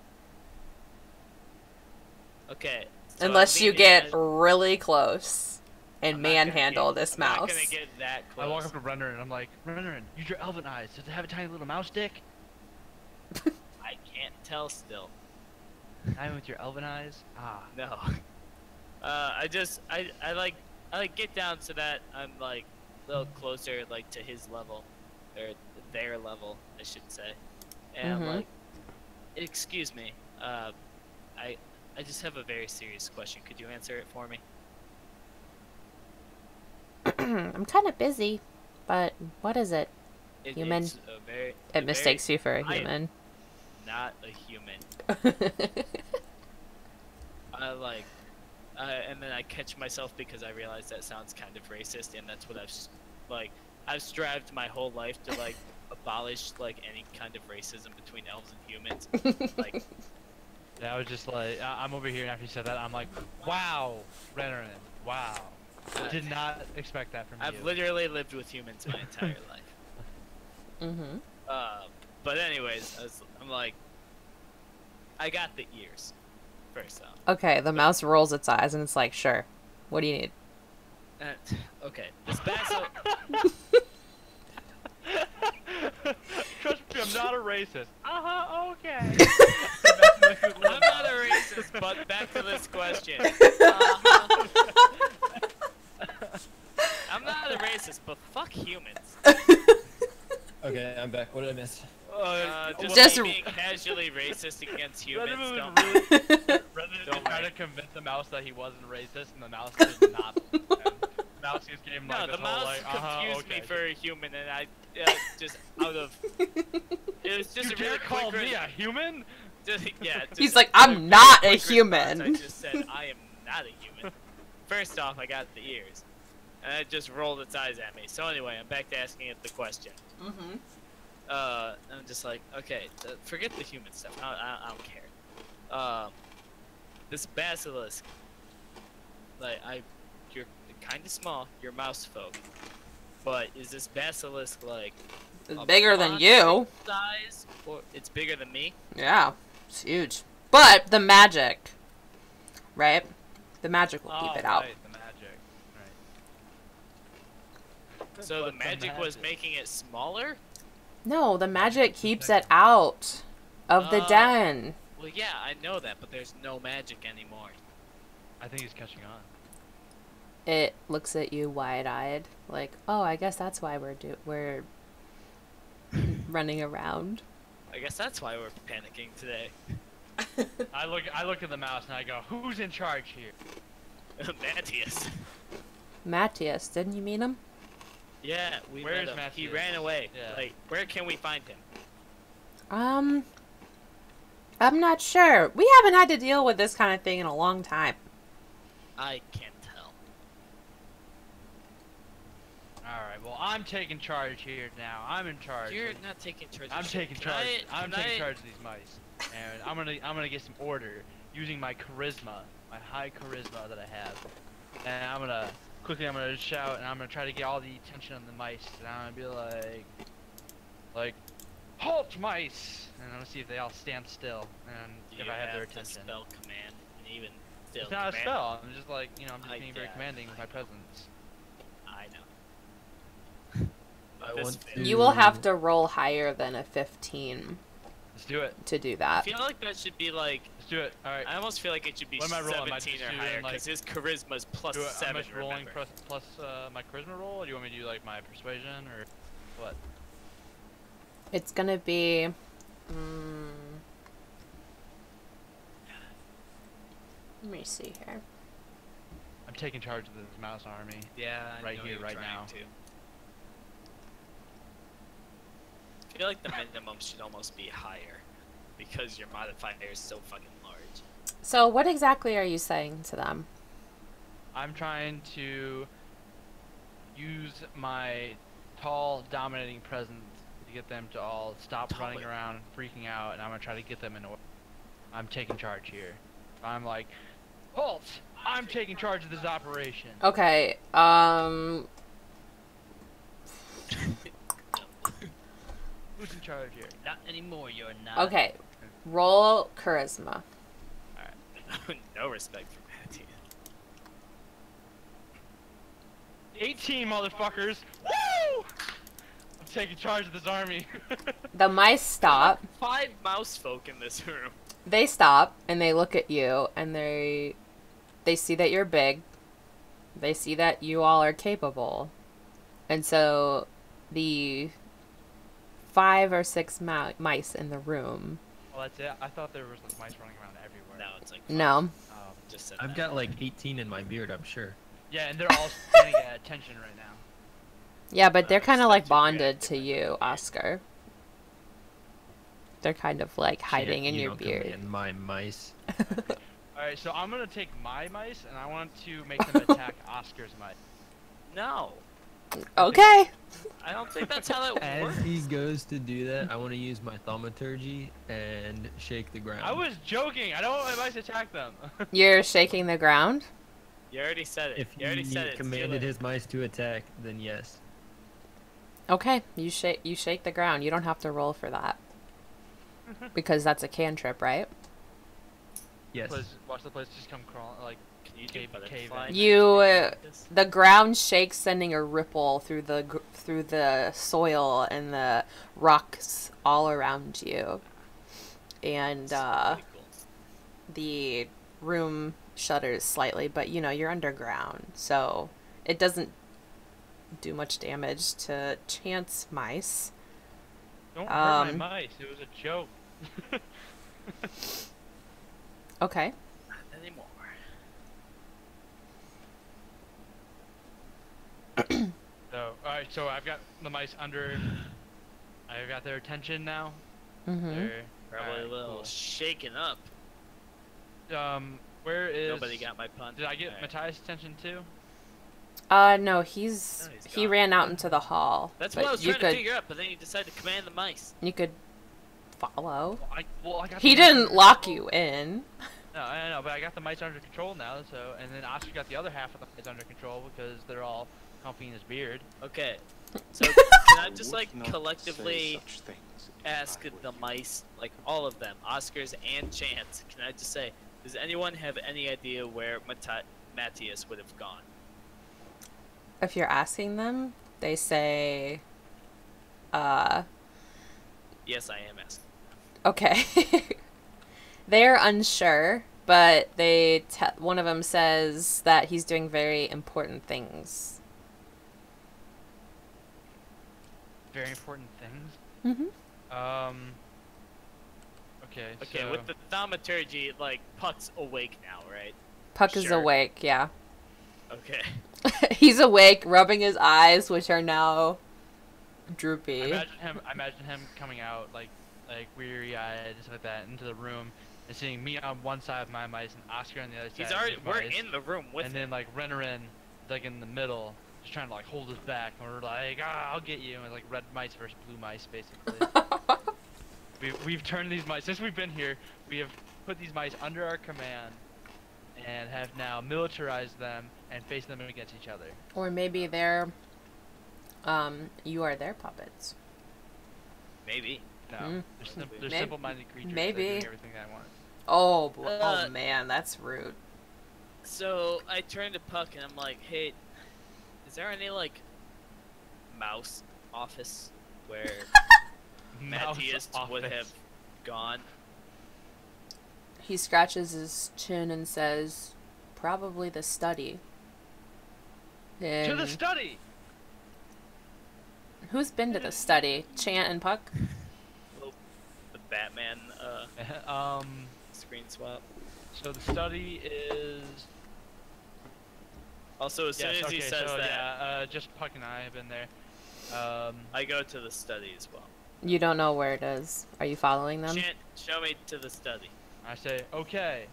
Okay. so I Unless you lean get in- really close and I'm not gonna manhandle get- this I'm mouse. not gonna get that close. I walk up to Renner and I'm like, Renner, use your elven eyes. Does it have a tiny little mouse dick? I can't tell still. I'm with your elven eyes? Ah. No. I like get down so that I'm like a little closer like to his level, or their level, I should say. And I'm Mhm. like, excuse me, I just have a very serious question. Could you answer it for me? I'm kind of busy, but what is it? Human. It's a very, It mistakes you for a I am- human. not a human. I like, and then I catch myself because I realize that sounds kind of racist, and that's what I've strived my whole life to like abolish like any kind of racism between elves and humans. Like, Yeah, I was just like, I'm over here, and after you said that, I'm like, wow, Renner, wow. Did not expect that from I've you. literally lived with humans my entire life. Mhm. But anyways, I'm like, I got the ears. First off. Okay, the mouse rolls its eyes and it's like, sure. What do you need? Okay, this basil. Trust me, I'm not a racist. Okay. I'm not a racist, but but back to this question. I'm not a racist, but fuck humans. Okay, I'm back. What did I miss? Just- being casually racist against humans. Rather Don't than really, rather than Don't trying worry. to convince the mouse that he wasn't racist, and the mouse did not. The mouse just gave him No, like the this whole mouse like, confused okay. me for a human, and I just out of. It was just You a really dare call quick. me a human? Yeah. Just He's like, a I'm really not a quick response. human. I just said I am not a human. First off, I got the ears, and it just rolled its eyes at me. So anyway, I'm back to asking it the question. Mm-hmm. I'm just like, okay, forget the human stuff. I don't care. This basilisk, like, you're kind of small. You're mouse folk, but is this basilisk like It's a bigger than monster you. size, or it's bigger than me? Yeah, it's huge. But the magic, right? The magic will keep it out. Right, the magic. Right. So the But magic was making it smaller. No, the magic keeps it out of the Oh. den. Well, yeah, I know that, but there's no magic anymore. I think he's catching on. It looks at you wide-eyed, like, oh, I guess that's why we're running around. I guess that's why we're panicking today. I look at the mouse and I go, who's in charge here? Matthias. Matthias, didn't you meet him? Yeah, we Where's met him. He Matthias? ran away. Yeah. Like, where can we find him? I'm not sure. We haven't had to deal with this kind of thing in a long time. I can't tell. Alright, well, I'm taking charge here now. I'm in charge. You're not taking charge. I'm of shit. taking Can charge. I- I'm can taking I- charge of these mice, and I'm gonna get some order using my charisma, my high charisma that I have, and I'm gonna shout, and I'm gonna try to get all the attention on the mice, and I'm gonna be like, halt, mice, and I'm gonna see if they all stand still, and Do if you I have their the attention. spell command, and even still It's not a command- spell. I'm just like, I'm just I being very get it. commanding with my presence. I know. I This want fails. to. You will have to roll higher than a 15 Let's do it. to do I that. feel like that should be like. Let's do it. All right. I almost feel like it should be What am I rolling? Am I 17 just or doing, higher like- because his charisma is plus Do it, 7. I'm just rolling remember. plus my charisma roll, or do you want me to do like my persuasion or what? It's gonna be... let me see here. I'm taking charge of this mouse army. Yeah, I Right know here, you're right trying now. To. I feel like the minimum should almost be higher because your modifier is so fucking large. So what exactly are you saying to them? I'm trying to use my tall, dominating presence to get them to all stop running Taller. around, freaking out, and I'm gonna try to get them in order. I'm taking charge here. I'm like, halt! I'm taking charge of this operation. Okay, Who's in charge here? Not anymore, you're not. okay. Roll charisma. No respect for Matty. 18 motherfuckers! Woo! I'm taking charge of this army. The mice stop. 5 mouse folk in this room. They stop and they look at you and they see that you're big. They see that you all are capable. And so the 5 or 6 mice in the room. Well, that's it. I thought there was like mice running around everywhere. No, it's like No. just said I've that. got like 18 in my beard, I'm sure. Yeah, and they're all standing at attention right now. Yeah, but they're kind of like That's your bonded to you, Oscar. They're kind of like hiding Shit, in you your don't beard. command my mice. Alright, so I'm gonna take my mice and I want to make them attack Oscar's mice. No, Okay. I don't think that's how that As works. he goes to do that, I want to use my thaumaturgy and shake the ground. I was joking. I don't want my mice to attack them. You're shaking the ground? You already said it. If you already said it. commanded his mice to attack, then yes. Okay, you shake the ground. You don't have to roll for that. Because that's a cantrip, right? Yes. Watch the place just come crawling, like, Can you do cave butterfly? in. You, like this? The ground shakes, sending a ripple through the soil and the rocks all around you. And Pretty cool. the room shudders slightly, but you know, you're underground, so it doesn't do much damage to Chance mice. Don't hurt my mice. It was a joke. Okay. Not anymore. So, alright, so I've got the mice under. I've got their attention now. Mm-hmm. They're Probably alright, a little cool. shaken up. Where is? Nobody got my pun. Did I get Alright. Matthias' attention too? No, No, he he's ran gone. out into the hall. That's but what I was you trying could, to figure out, but then you decided to command the mice. You could follow. Well, I got He the mice didn't under lock control. you in. No, I know, but I got the mice under control now. So, and then Oscar got the other half of the mice under control because they're all comfy in his beard. Okay. So can I just like Would not collectively say such things if ask I were the you. mice, like all of them, Oscars and Chance, can I just say, does anyone have any idea where Matthias would have gone? If you're asking them, they say, Yes, I am asking. okay. They're unsure, but one of them says that he's doing very important things. Very important things. Mm-hmm. Okay. Okay, so, with the thaumaturgy, like, Puck's awake now, right? Puck is Sure. awake, yeah. Okay. He's awake, rubbing his eyes, which are now I droopy. imagine him coming out like weary-eyed and stuff like that into the room and seeing me on one side of my mice and Oscar on the other side. He's of already, his we're mice, in the room with and him. then like Renarin like in the middle, just trying to like hold us back, and we're like, I'll get you, and like red mice versus blue mice basically. We've turned these mice since we've been here. We have put these mice under our command and have now militarized them and faced them against each other. Or maybe you are their puppets. Maybe. No, Mm. they're Maybe- simple-minded creatures. maybe. They're doing everything I want. Oh, Uh, oh man, that's rude. So I turned to Puck and I'm like, hey, is there any like mouse office where Matthias would Mouse have gone? He scratches his chin and says, probably the study. To the And study. who's been to the study? Chant and Puck? The Batman screen swap. So the study is. Also, as soon as he says that, yeah, just Puck and I have been there. I go to the study as well. You don't know where it is. Are you following them? Chant, show me to the study. I say, okay,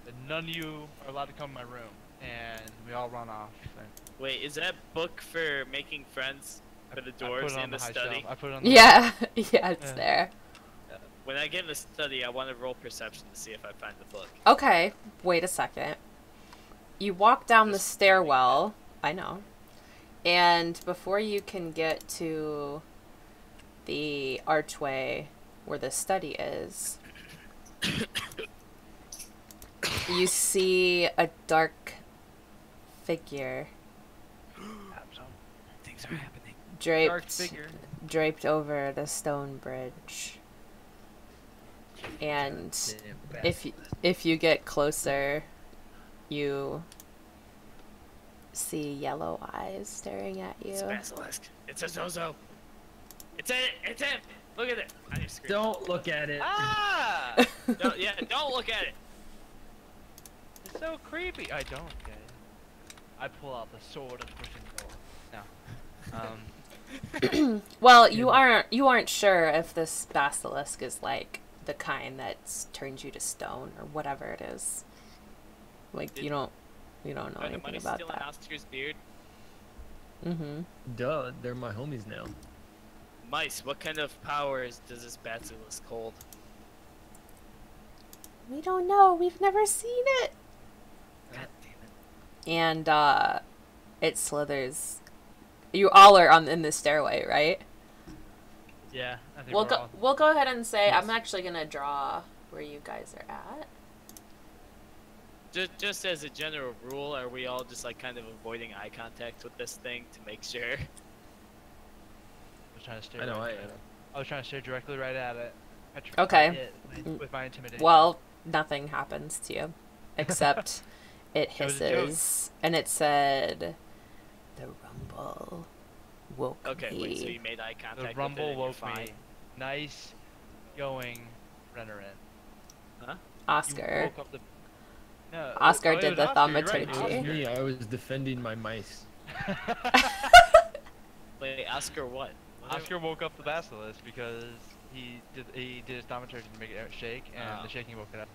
then none of you are allowed to come in my room, and we all run off. And Wait, is that book for making friends for the I put doors it on in the high study? shelf. I put it on the Yeah, yeah, it's Yeah. there. When I get in the study, I want to roll perception to see if I find the book. Okay, wait a second. You walk down the stairwell. I know. And before you can get to the archway where the study is, you see a dark figure Things are happening. dark draped figure. draped over the stone bridge. And if you get closer, you see yellow eyes staring at you. It's Basilisk. It's a Zozo. It's him. Look at it. I need to scream. Don't look at it. Ah! Don't look at it. It's so creepy. I don't get it. I pull out the sword of Gryffindor. No. Well, you aren't sure if this basilisk is like the kind that's turned you to stone or whatever it is. Like you don't know Are the anything money about still in that. Oscar's beard? Mm-hmm. Duh, they're my homies now. Mice, what kind of powers does this basilisk hold? We don't know. We've never seen it. God damn it. And it slithers. You all are in the stairway, right? Yeah, I think We'll we're go. all. We'll go ahead and say Yes. I'm actually gonna draw where you guys are at. Just as a general rule, are we all just like kind of avoiding eye contact with this thing to make sure? I was trying to stare. I know right I at am. it. I was trying to stare directly right at it. Petrify Okay. it with my intimidation. Well, nothing happens to you. except it That was a joke. hisses, and it said, "The rumble woke Okay, me." wait, so you made eye contact The with it rumble and you're woke fine. me. Nice going, Renarin. Huh? You Oscar. woke up the... No, Oscar it did was the Oscar, you're right, It was thaumaturgy. me. I was defending my mice. Wait, Oscar what? Oscar woke up the basilisk because he did his thaumaturgy to make it shake, and Oh. the shaking woke it up.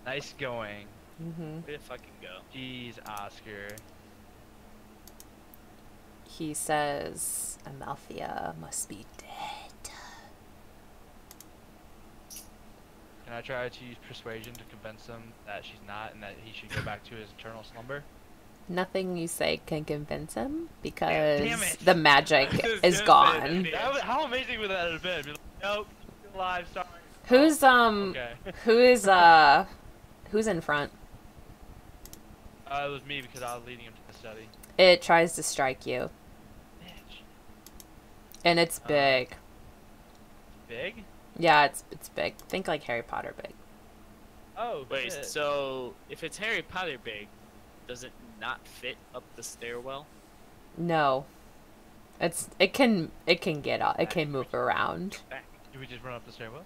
Nice going. Mm-hmm. Where did it fucking go? Jeez, Oscar. He says, "Amalthea must be dead." Can I try to use persuasion to convince him that she's not and that he should go back to his eternal slumber? Nothing you say can convince him Damn because it. the magic I was is gonna say gone. that. How amazing would that have been? Be like, nope, still alive, sorry. Who's Okay. who's in front? It was me because I was leading him to the study. It tries to strike you, Bitch. and it's big. Big? Yeah, it's big. Think like Harry Potter big. Oh, Wait, shit. so if it's Harry Potter big, does it not fit up the stairwell? No, it can get out. It can move around. Back. Do we just run up the stairwell?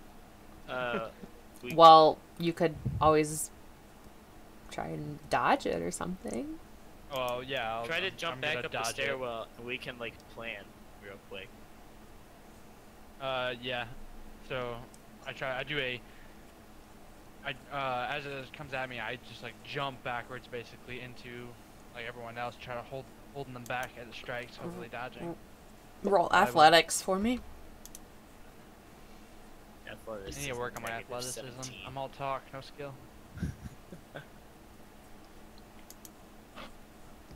We, Well, you could always try and dodge it or something. Oh, yeah. try to jump I'm back gonna up the dodge it. stairwell, and we can like plan real quick. Yeah. So, as it comes at me, I just like jump backwards basically into like everyone else, try to holding them back as it strikes, hopefully dodging. Roll I will- athletics for me. I Athletics need to is work on my negative athleticism. 17. I'm all talk, no skill.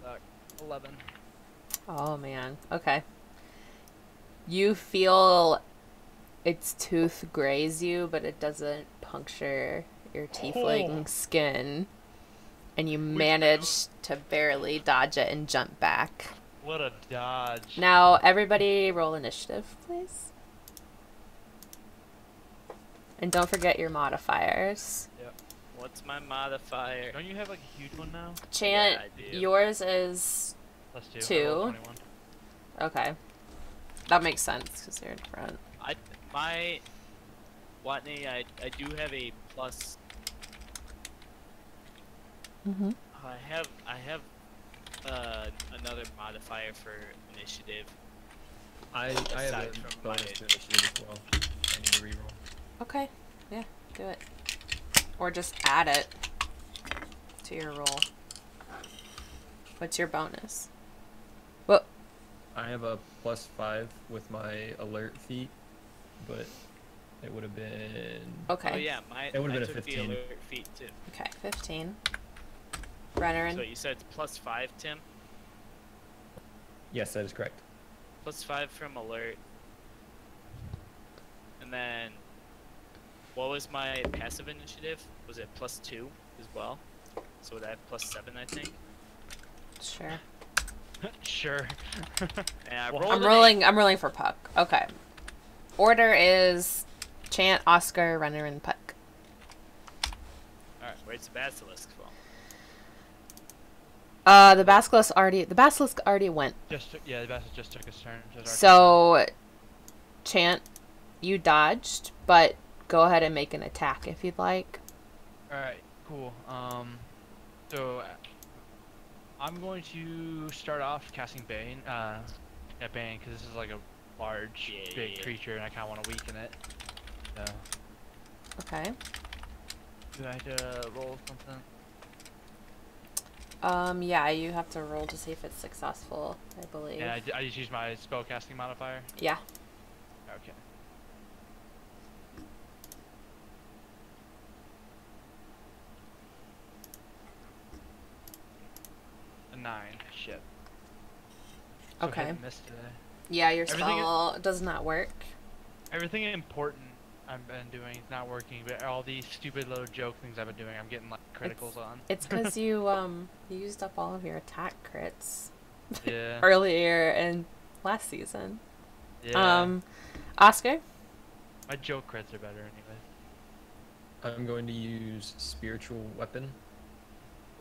Fuck. 11. Oh man. Okay. You feel its tooth graze you, but it doesn't puncture your tiefling skin. And you manage to barely dodge it and jump back. What a dodge. Now, everybody roll initiative, please. And don't forget your modifiers. What's my modifier? Don't you have like a huge one now? Chant, Yeah, I do. yours is... Plus 2. I Two. rolled 21. Okay. That makes sense, because you're in front. My Watney, I do have a plus. Mm-hmm. I have another modifier for initiative. I have Aside a from bonus my- to initiative as well. I need to reroll. Okay. Yeah, do it. Or just add it to your roll. What's your bonus? Well, I have a +5 with my alert feat, but it would have been. okay. Oh yeah, It would've I been a took 15. the alert feat too. Okay, 15. Renarin. So you said it's +5, Tim. Yes, that is correct. +5 from alert. And then, what was my passive initiative? Was it +2 as well? So would I have +7, I think. Sure. Sure. And I Well, rolled I'm rolling for Puck. Okay. Order is Chant, Oscar, Renarin, Puck. Alright, where's the basilisk fall? The basilisk already went. The basilisk just took his turn. So, Chant, you dodged, but go ahead and make an attack if you'd like. Alright, cool. So I'm going to start off casting Bane. Bane, because this is like a large, big creature, and I kind of want to weaken it. So, Okay. do I have to roll something? Yeah, you have to roll to see if it's successful, I believe. Yeah, I just use my spell casting modifier. Yeah. Okay. A 9. Shit. So Okay. hit and miss today. Yeah, your Everything spell does not work. Everything important I've been doing is not working, but all these stupid little joke things I've been doing, I'm getting like criticals on. It's because you used up all of your attack crits Yeah. earlier in last season. Yeah. Oscar? My joke crits are better anyway. I'm going to use spiritual weapon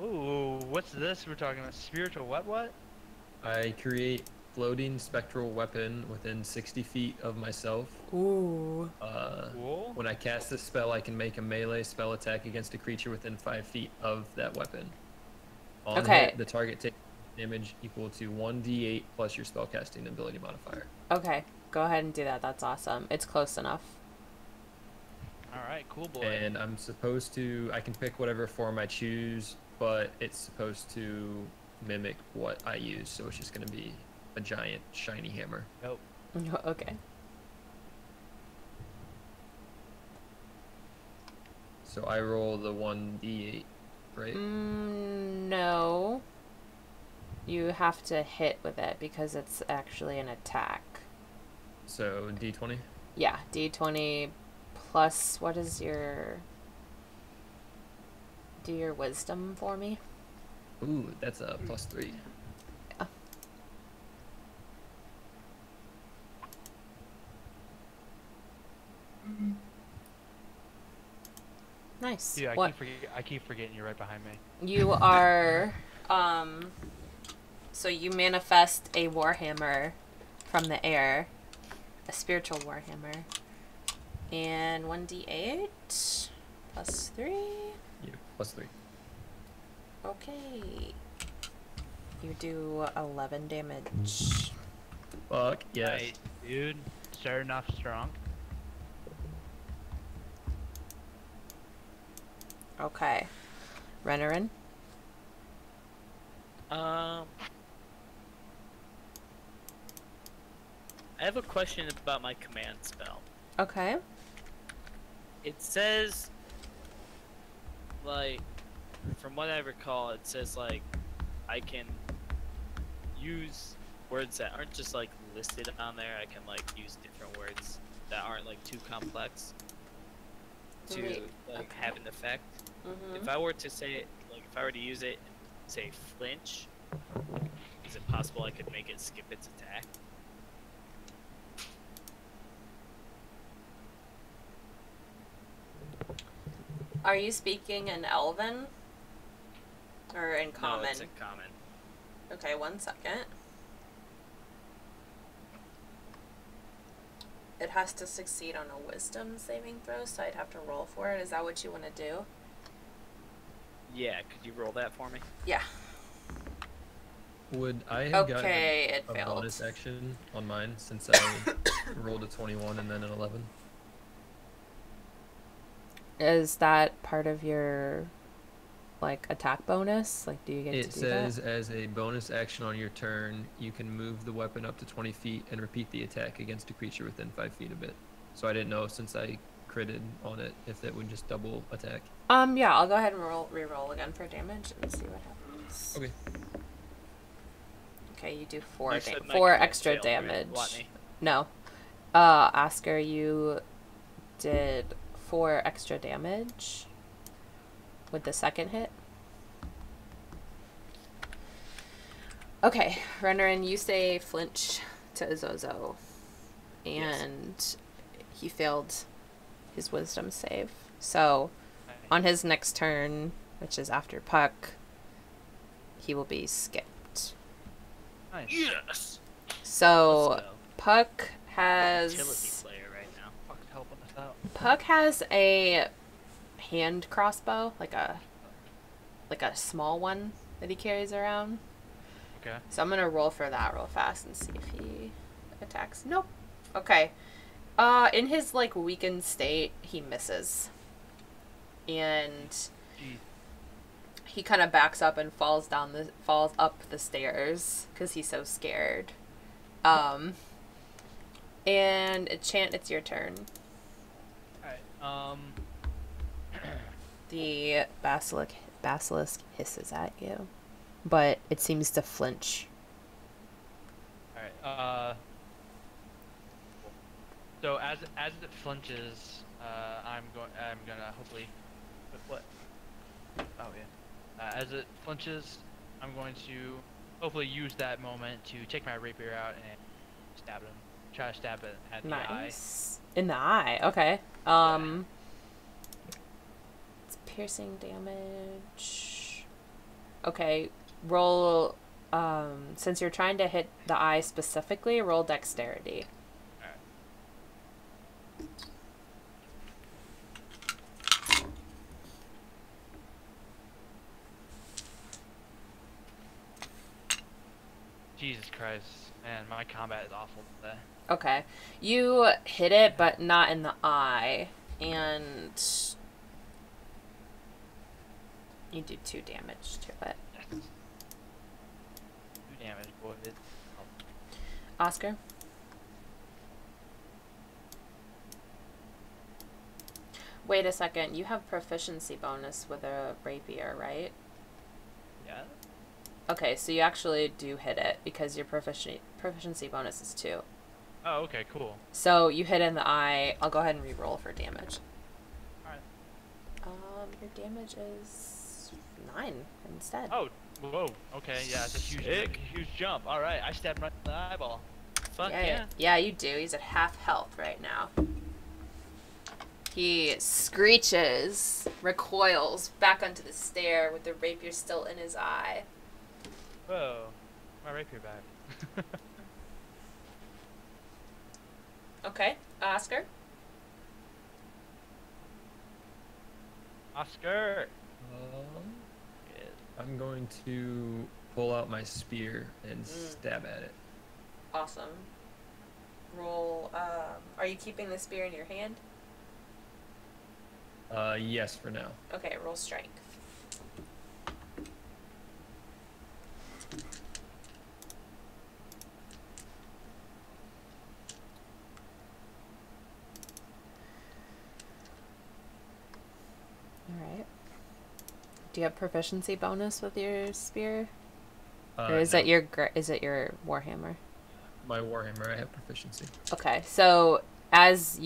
Ooh, what's this we're talking about? Spiritual what? I create floating spectral weapon within 60 feet of myself. Ooh. Cool. When I cast this spell, I can make a melee spell attack against a creature within 5 feet of that weapon. On Okay. hit, the target takes damage equal to 1d8 plus your spellcasting ability modifier. Okay, go ahead and do that. That's awesome. It's close enough. Alright, cool boy. And I'm supposed to, I can pick whatever form I choose, but it's supposed to mimic what I use, so it's just going to be a giant shiny hammer. Nope. Okay. So I roll the 1d8, right? No. You have to hit with it because it's actually an attack. So d20? Yeah, d20 plus, what is your... Do your wisdom for me. Ooh, that's a +3. Yeah. Nice. Yeah, What? I keep forgetting you're right behind me. You are, so you manifest a warhammer from the air, a spiritual warhammer, and 1d8 plus 3. Yeah, +3. Okay. You do 11 damage. Fuck, yes. Right, dude. Starting off strong. Okay. Renarin? I have a question about my command spell. Okay. It says, like, from what I recall, it says, like, I can use words that aren't just, like, listed on there. I can, like, use different words that aren't, like, too complex to, Wait, like, okay. have an effect. Mm-hmm. If I were to say it, like, if I were to use it and say flinch, is it possible I could make it skip its attack? Are you speaking in Elven? Or in Common? No, it's in common. Okay, 1 second. It has to succeed on a wisdom saving throw, so I'd have to roll for it. Is that what you want to do? Yeah, could you roll that for me? Yeah. Would I have Okay, it gotten a failed. bonus action on mine since I rolled a 21 and then an 11? Is that part of your, like, attack bonus? Like, do you get It to do says that? as a bonus action on your turn, you can move the weapon up to 20 feet and repeat the attack against a creature within 5 feet of it. So I didn't know since I critted on it if that would just double attack. Yeah, I'll go ahead and re-roll again for damage and see what happens. Okay. Okay, you do 4 You said my four command extra failed, right, damage. Watney? No. Oscar, you did 4 extra damage with the second hit. Okay, Renarin, you say flinch to Azozo. And he failed his wisdom save. So, on his next turn, which is after Puck, he will be skipped. Nice. Yes! So, Let's go. Puck Utility has... player right now. Fuck's helping us out. Puck has a hand crossbow, like a small one that he carries around. Okay. So I'm gonna roll for that real fast and see if he attacks. Nope. Okay. In his like weakened state, he misses, and Jeez. he kind of backs up and falls up the stairs because he's so scared. And Chant, it's your turn. Alright, The basilisk hisses at you, but it seems to flinch. alright, so as it flinches, I'm gonna hopefully, what? Oh yeah. As it flinches, I'm going to hopefully use that moment to take my rapier out and stab him. Try to stab it at the eye. Nice. In the eye. Okay. It's piercing damage. Okay, roll. Since you're trying to hit the eye specifically, roll dexterity. Alright. Jesus Christ. Man, my combat is awful today. Okay, you hit it, but not in the eye, and you do 2 damage to it. Yes. 2 damage, boy. Oscar? Wait a second, you have proficiency bonus with a rapier, right? Yeah? Okay, so you actually do hit it because your proficiency bonus is 2. Oh, okay, cool. So you hit in the eye. I'll go ahead and re-roll for damage. Alright. Your damage is 9 instead. Oh, whoa. Okay, yeah, it's a huge jump. Alright, I stabbed him right in the eyeball. Fuck yeah, yeah. Yeah, you do. He's at half health right now. He screeches, recoils back onto the stair with the rapier still in his eye. Whoa. My rapier back. Okay, Oscar? Oscar! I'm going to pull out my spear and stab at it. Awesome. Roll, are you keeping the spear in your hand? Yes, for now. Okay, roll strength. Alright. Do you have proficiency bonus with your spear? Or is No. it your warhammer? My warhammer? I have proficiency. Okay, so as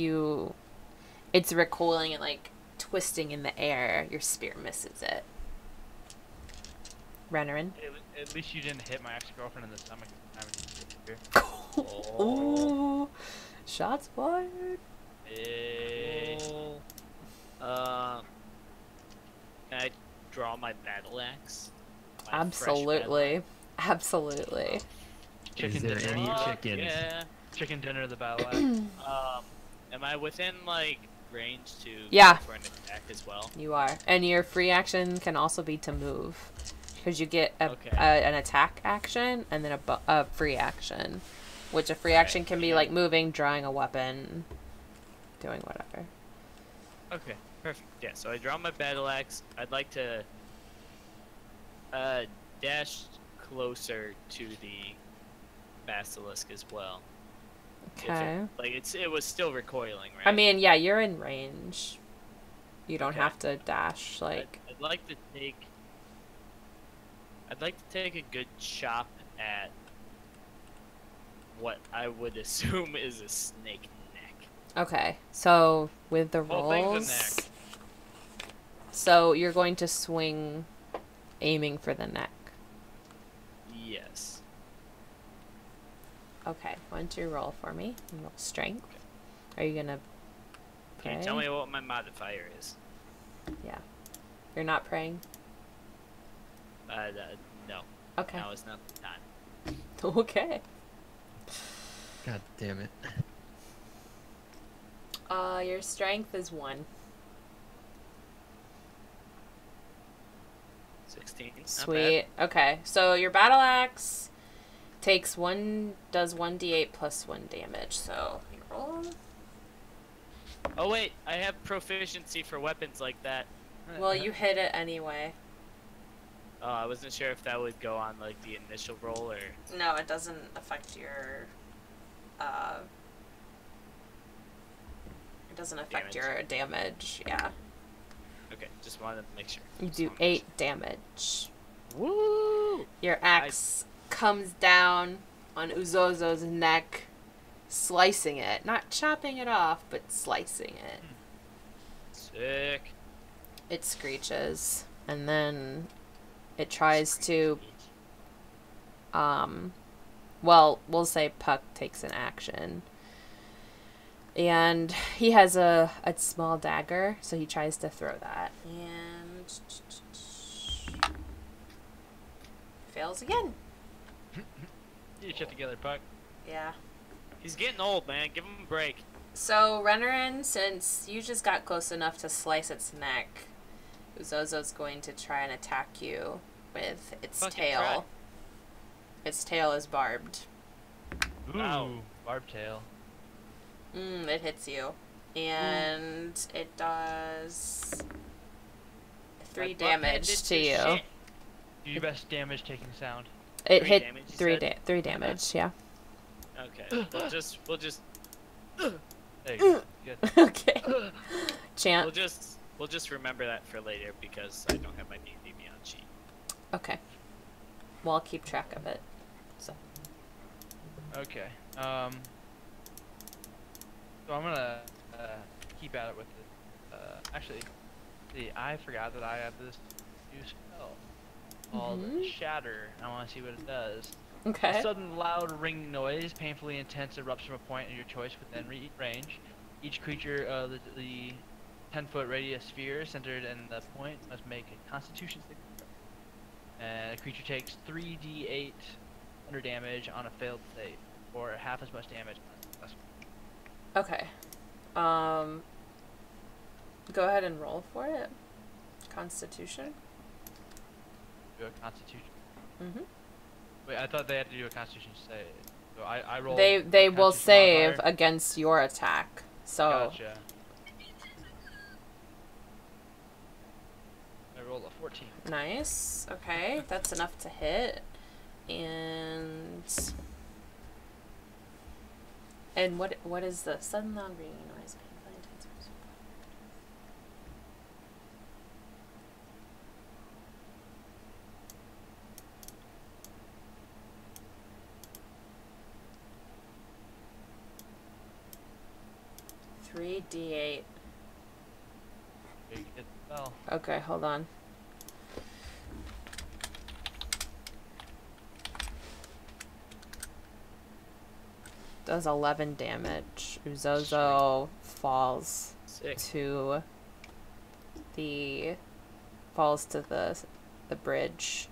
it's recoiling and like twisting in the air, your spear misses it. Renarin? At least you didn't hit my ex-girlfriend in the stomach. Oh. Ooh, shots fired. Hey. Can I draw my battle axe? My fresh battle Absolutely. Absolutely. Chicken Is there dinner. any axe? chickens? Yeah. Chicken dinner, the battle axe. Am I within like range to Yeah. go for an attack as well? You are. And your free action can also be to move. Because you get Okay. an attack action and then a free action. Which a free action can be like moving, drawing a weapon, doing whatever. Okay, perfect. Yeah, so I draw my battle axe. I'd like to dash closer to the basilisk as well. If Okay. it was still recoiling, right? I mean, yeah, you're in range. You don't Okay. have to dash, like... I'd like to take a good chop at what I would assume is a snake neck. Okay, so with the Whole thing's a rolls... neck. So you're going to swing aiming for the neck. Yes. Okay, why don't you roll for me? Roll strength. Are you gonna pray? Can you tell me what my modifier is? Yeah. You're not praying? No. Okay. Now is not the time. Okay. God damn it. Your strength is 1. 16. Not bad. Sweet. Okay, so your battle axe does 1d8 plus 1 damage, so you roll. Oh wait, I have proficiency for weapons like that. Well, you hit it anyway. I wasn't sure if that would go on like the initial roll or. No, it doesn't affect your, it doesn't affect Damage. your damage, yeah. Okay, just wanted to make sure. You Just do wanted to make 8 damage. sure. Woo! Your axe comes down on Uzozo's neck, slicing it. Not chopping it off, but slicing it. Sick. It screeches, and then it tries to, well, we'll say Puck takes an action. And he has a small dagger, so he tries to throw that. And fails again. Get your shit together, Puck. Yeah. He's getting old, man. Give him a break. So, Renarin, since you just got close enough to slice its neck, Uzozo's going to try and attack you with its Fucking tail. try. Its tail is barbed. Ooh, Ow. barb tail. It hits you. And it does 3 That damage butt-headed to you. shit. Do your best damage taking sound. It 3 hit damage, you 3 said? 3 damage, yeah. Okay. We'll just There you go. Good. Okay. we'll Chant. just remember that for later because I don't have my D&D Beyond sheet. Okay. Well, I'll keep track of it. So. Okay. So I'm gonna keep at it with it. Actually, see, I forgot that I have this new spell called Shatter. I want to see what it does. A Okay. sudden loud ringing noise, painfully intense, erupts from a point in your choice within range. Each creature of the 10-foot radius sphere centered in the point must make a Constitution saving throw. And a creature takes 3d8 under damage on a failed save, or half as much damage on a successful. Okay. Go ahead and roll for it. Constitution. Do a Constitution. Mm-hmm. Wait, I thought they had to do a Constitution save. So I rolled. They a will Constitution save modifier. against your attack. So Gotcha. I rolled a 14. nice. Okay, that's enough to hit. And what is the sudden loud ringing noise? 3d8. Big hit spell. Okay, hold on. Does 11 damage. Uzozo falls Sick. to the bridge.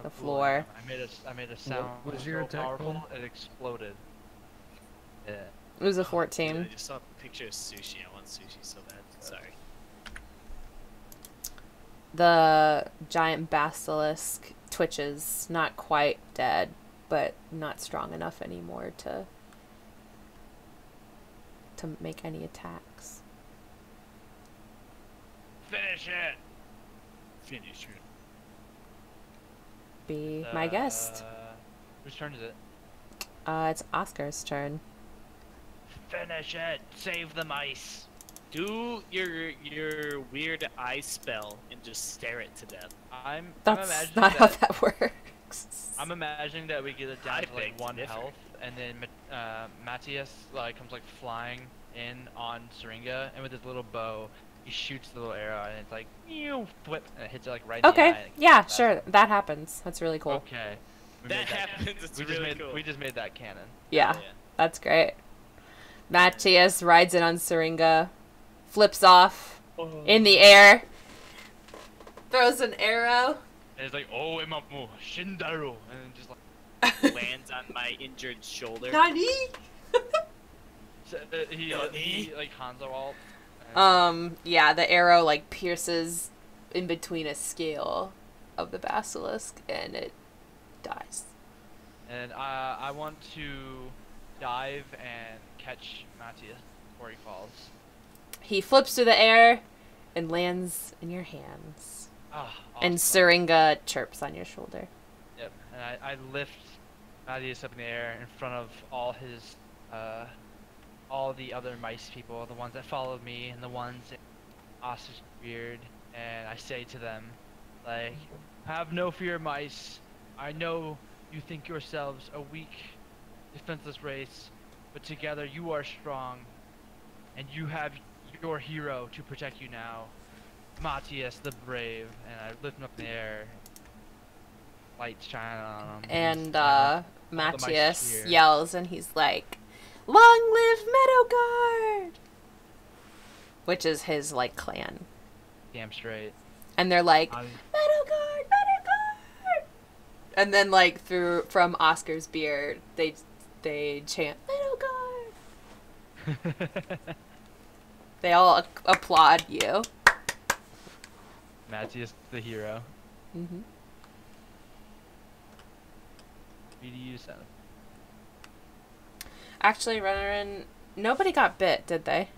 The floor. I made a sound. was your so attack powerful roll? it exploded. Yeah. It was a Dude, 14. I just saw a picture of sushi. I want sushi so bad. Sorry. The giant basilisk twitches, not quite dead, but not strong enough anymore to make any attacks. Finish it. Finish it. Be my guest. Whose turn is it? It's Oscar's turn. Finish it. Save the mice. Do your weird eye spell and just stare it to death. I'm That's imagining not how that, that works. I'm imagining that we get it down I to like think 1 different. health, and then Matthias like comes like flying in on Syringa, and with his little bow, he shoots the little arrow, and it's like whip, and it hits it like right in the eye. Okay, and it yeah, kills sure, that happens. That's really cool. Okay. We That made happens. It's We just really made cool. we just made that canon. Yeah, Yeah. that's great. Matthias rides in on Syringa, flips off in the air, throws an arrow. And it's like, oh, Imamu, Shindaru, and then just like, Lands on my injured shoulder. Nani? so, he like Hanzo ult. Yeah, the arrow like pierces in between a scale of the basilisk and it dies. And I want to dive and catch Matthias before he falls. He flips through the air and lands in your hands. Ah, And awesome. Syringa chirps on your shoulder. Yep. And I lift Matthias up in the air in front of all his, all the other mice people, the ones that followed me and the ones in Ostrich Beard, and I say to them, like, have no fear, mice. I know you think yourselves a weak, defenseless race, but together you are strong, and you have your hero to protect you now, Matthias the Brave. And I lift him up in the air, lights shine on him. And mice Matthias cheer. yells and he's like, "Long live Meadowguard!" Which is his like clan. Damn straight. And they're like, I- "Meadowguard! Meadowguard!" And then like from Oscar's beard, they chant "Little God." They all applaud you. Matthias the hero. Mm-hmm. BDU 7. Actually, Renarin, nobody got bit, did they?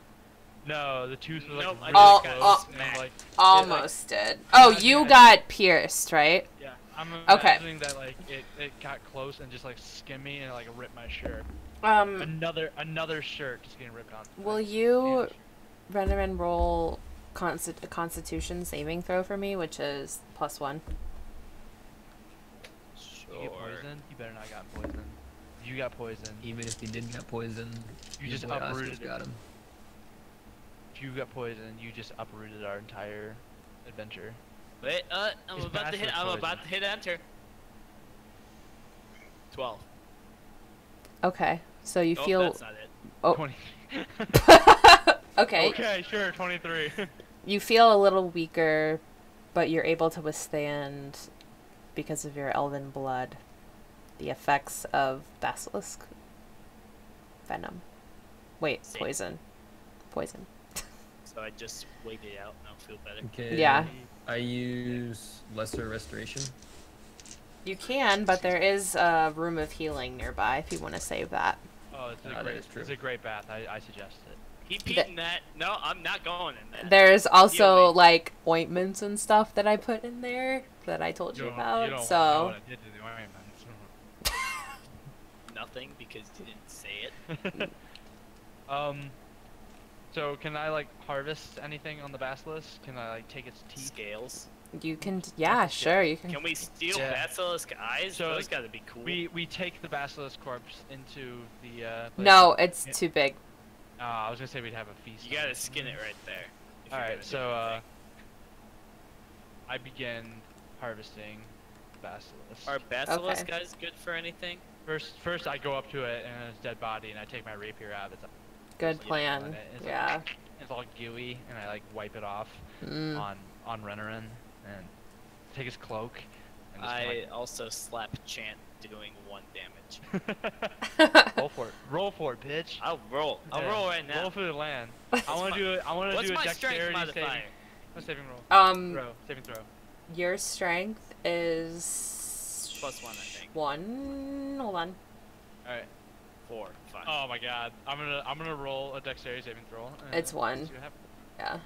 No, the tooth was like Nope, I really just got close. And, smacked. like, Almost did. Oh, you got pierced, right? yeah, I'm Okay. imagining that like it got close and just like skimmed me and like ripped my shirt. Um, Another shirt just getting ripped on. will Like, you, Renarin, roll a Constitution saving throw for me, which is +1? You get poisoned? You better not got poisoned. You got poisoned. Even if he did get poisoned, You your just boy Oscar's uprooted got him. If you got poisoned, you just uprooted our entire adventure. Wait, I'm His about to hit. bastard I'm poison. about to hit enter. 12. Okay, so you Oh, feel. that's not it. Oh. 20. Okay. Okay, sure, 23. You feel a little weaker, but you're able to withstand, because of your elven blood, the effects of basilisk venom. Wait, Same. poison. Poison. So I just wait it out and I'll feel better. Okay. Yeah. I use lesser restoration. You can, but there is a room of healing nearby if you want to save that. Oh, it's a that great, is true. it's a great bath. I suggest it. Keep eating that. No, I'm not going in that. There's also Healing. like ointments and stuff that I put in there that I told you about. You don't So know what I did to the ointments. Nothing because you didn't say it. So can I like harvest anything on the basilisk? Can I like take its teeth? Scales. you can, yeah, sure, you can. Can we steal Yeah. basilisk eyes? So, Those gotta be cool. We take the basilisk corpse into the place No, that- it's Yeah. too big. I was gonna say we'd have a feast. You on gotta it. skin it right there. if you're All gonna right, do so anything. I begin harvesting the basilisk. Are basilisk guys good for anything? First I go up to it and it's a dead body and I take my rapier out. It's Good just, plan. it's Yeah. Like, it's all gooey and I like wipe it off Mm. on Renarin and take his cloak. And just I also slap Chant doing 1 damage. roll for it. Roll for it, bitch. I'll roll. I'll Yeah. roll right now. Roll for the land. I want to do it. I want to What's do a my strength dexterity modifier? saving roll. Saving throw. Your strength is +1, I think. 1. Hold on. All right. 4, 5. Oh my god. I'm gonna roll a dexterity saving throw. and It's 1. see what happens. Yeah.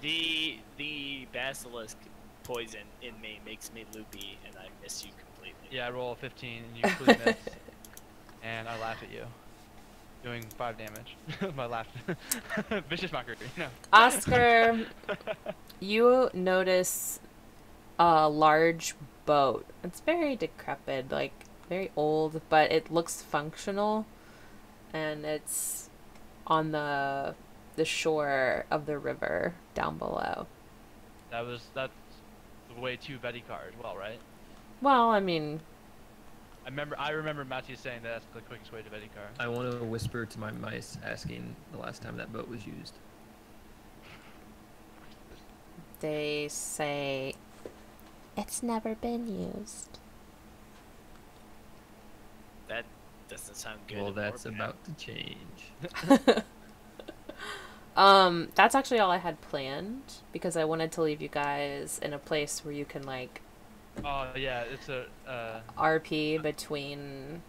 The basilisk poison in me makes me loopy, and I miss you completely. Yeah, I roll a 15 and you completely miss. And I laugh at you. Doing 5 damage. My laugh. Vicious mockery. No. Oscar, you notice a large boat. It's very decrepit, like very old, but it looks functional, and it's on the shore of the river down below. That's the way to Vedikar as well, right? Well, I mean, I remember Matthew saying that's the quickest way to Vedikar. I want to whisper to my mice, asking the last time that boat was used. they say it's never been used. That doesn't sound good. Well, or that's bad. about to change. That's actually all I had planned because I wanted to leave you guys in a place where you can like Oh yeah, it's a RP between.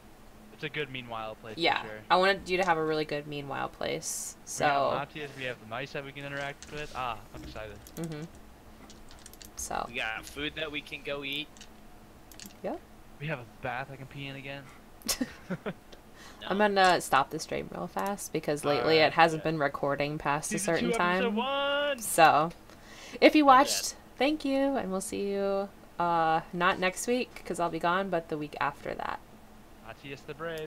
it's a good meanwhile place. Yeah, For sure. I wanted you to have a really good meanwhile place. We have So, Matthias, we have the mice that we can interact with. I'm excited. so We got food that we can go eat. We have a bath I can pee in again. No. I'm gonna stop the stream real fast because lately Alright, it hasn't yeah. been recording past a Season certain 2, time. Episode 1! So, if you My bad. watched, thank you, and we'll see you not next week because I'll be gone, but the week after that. Matthias the Brave.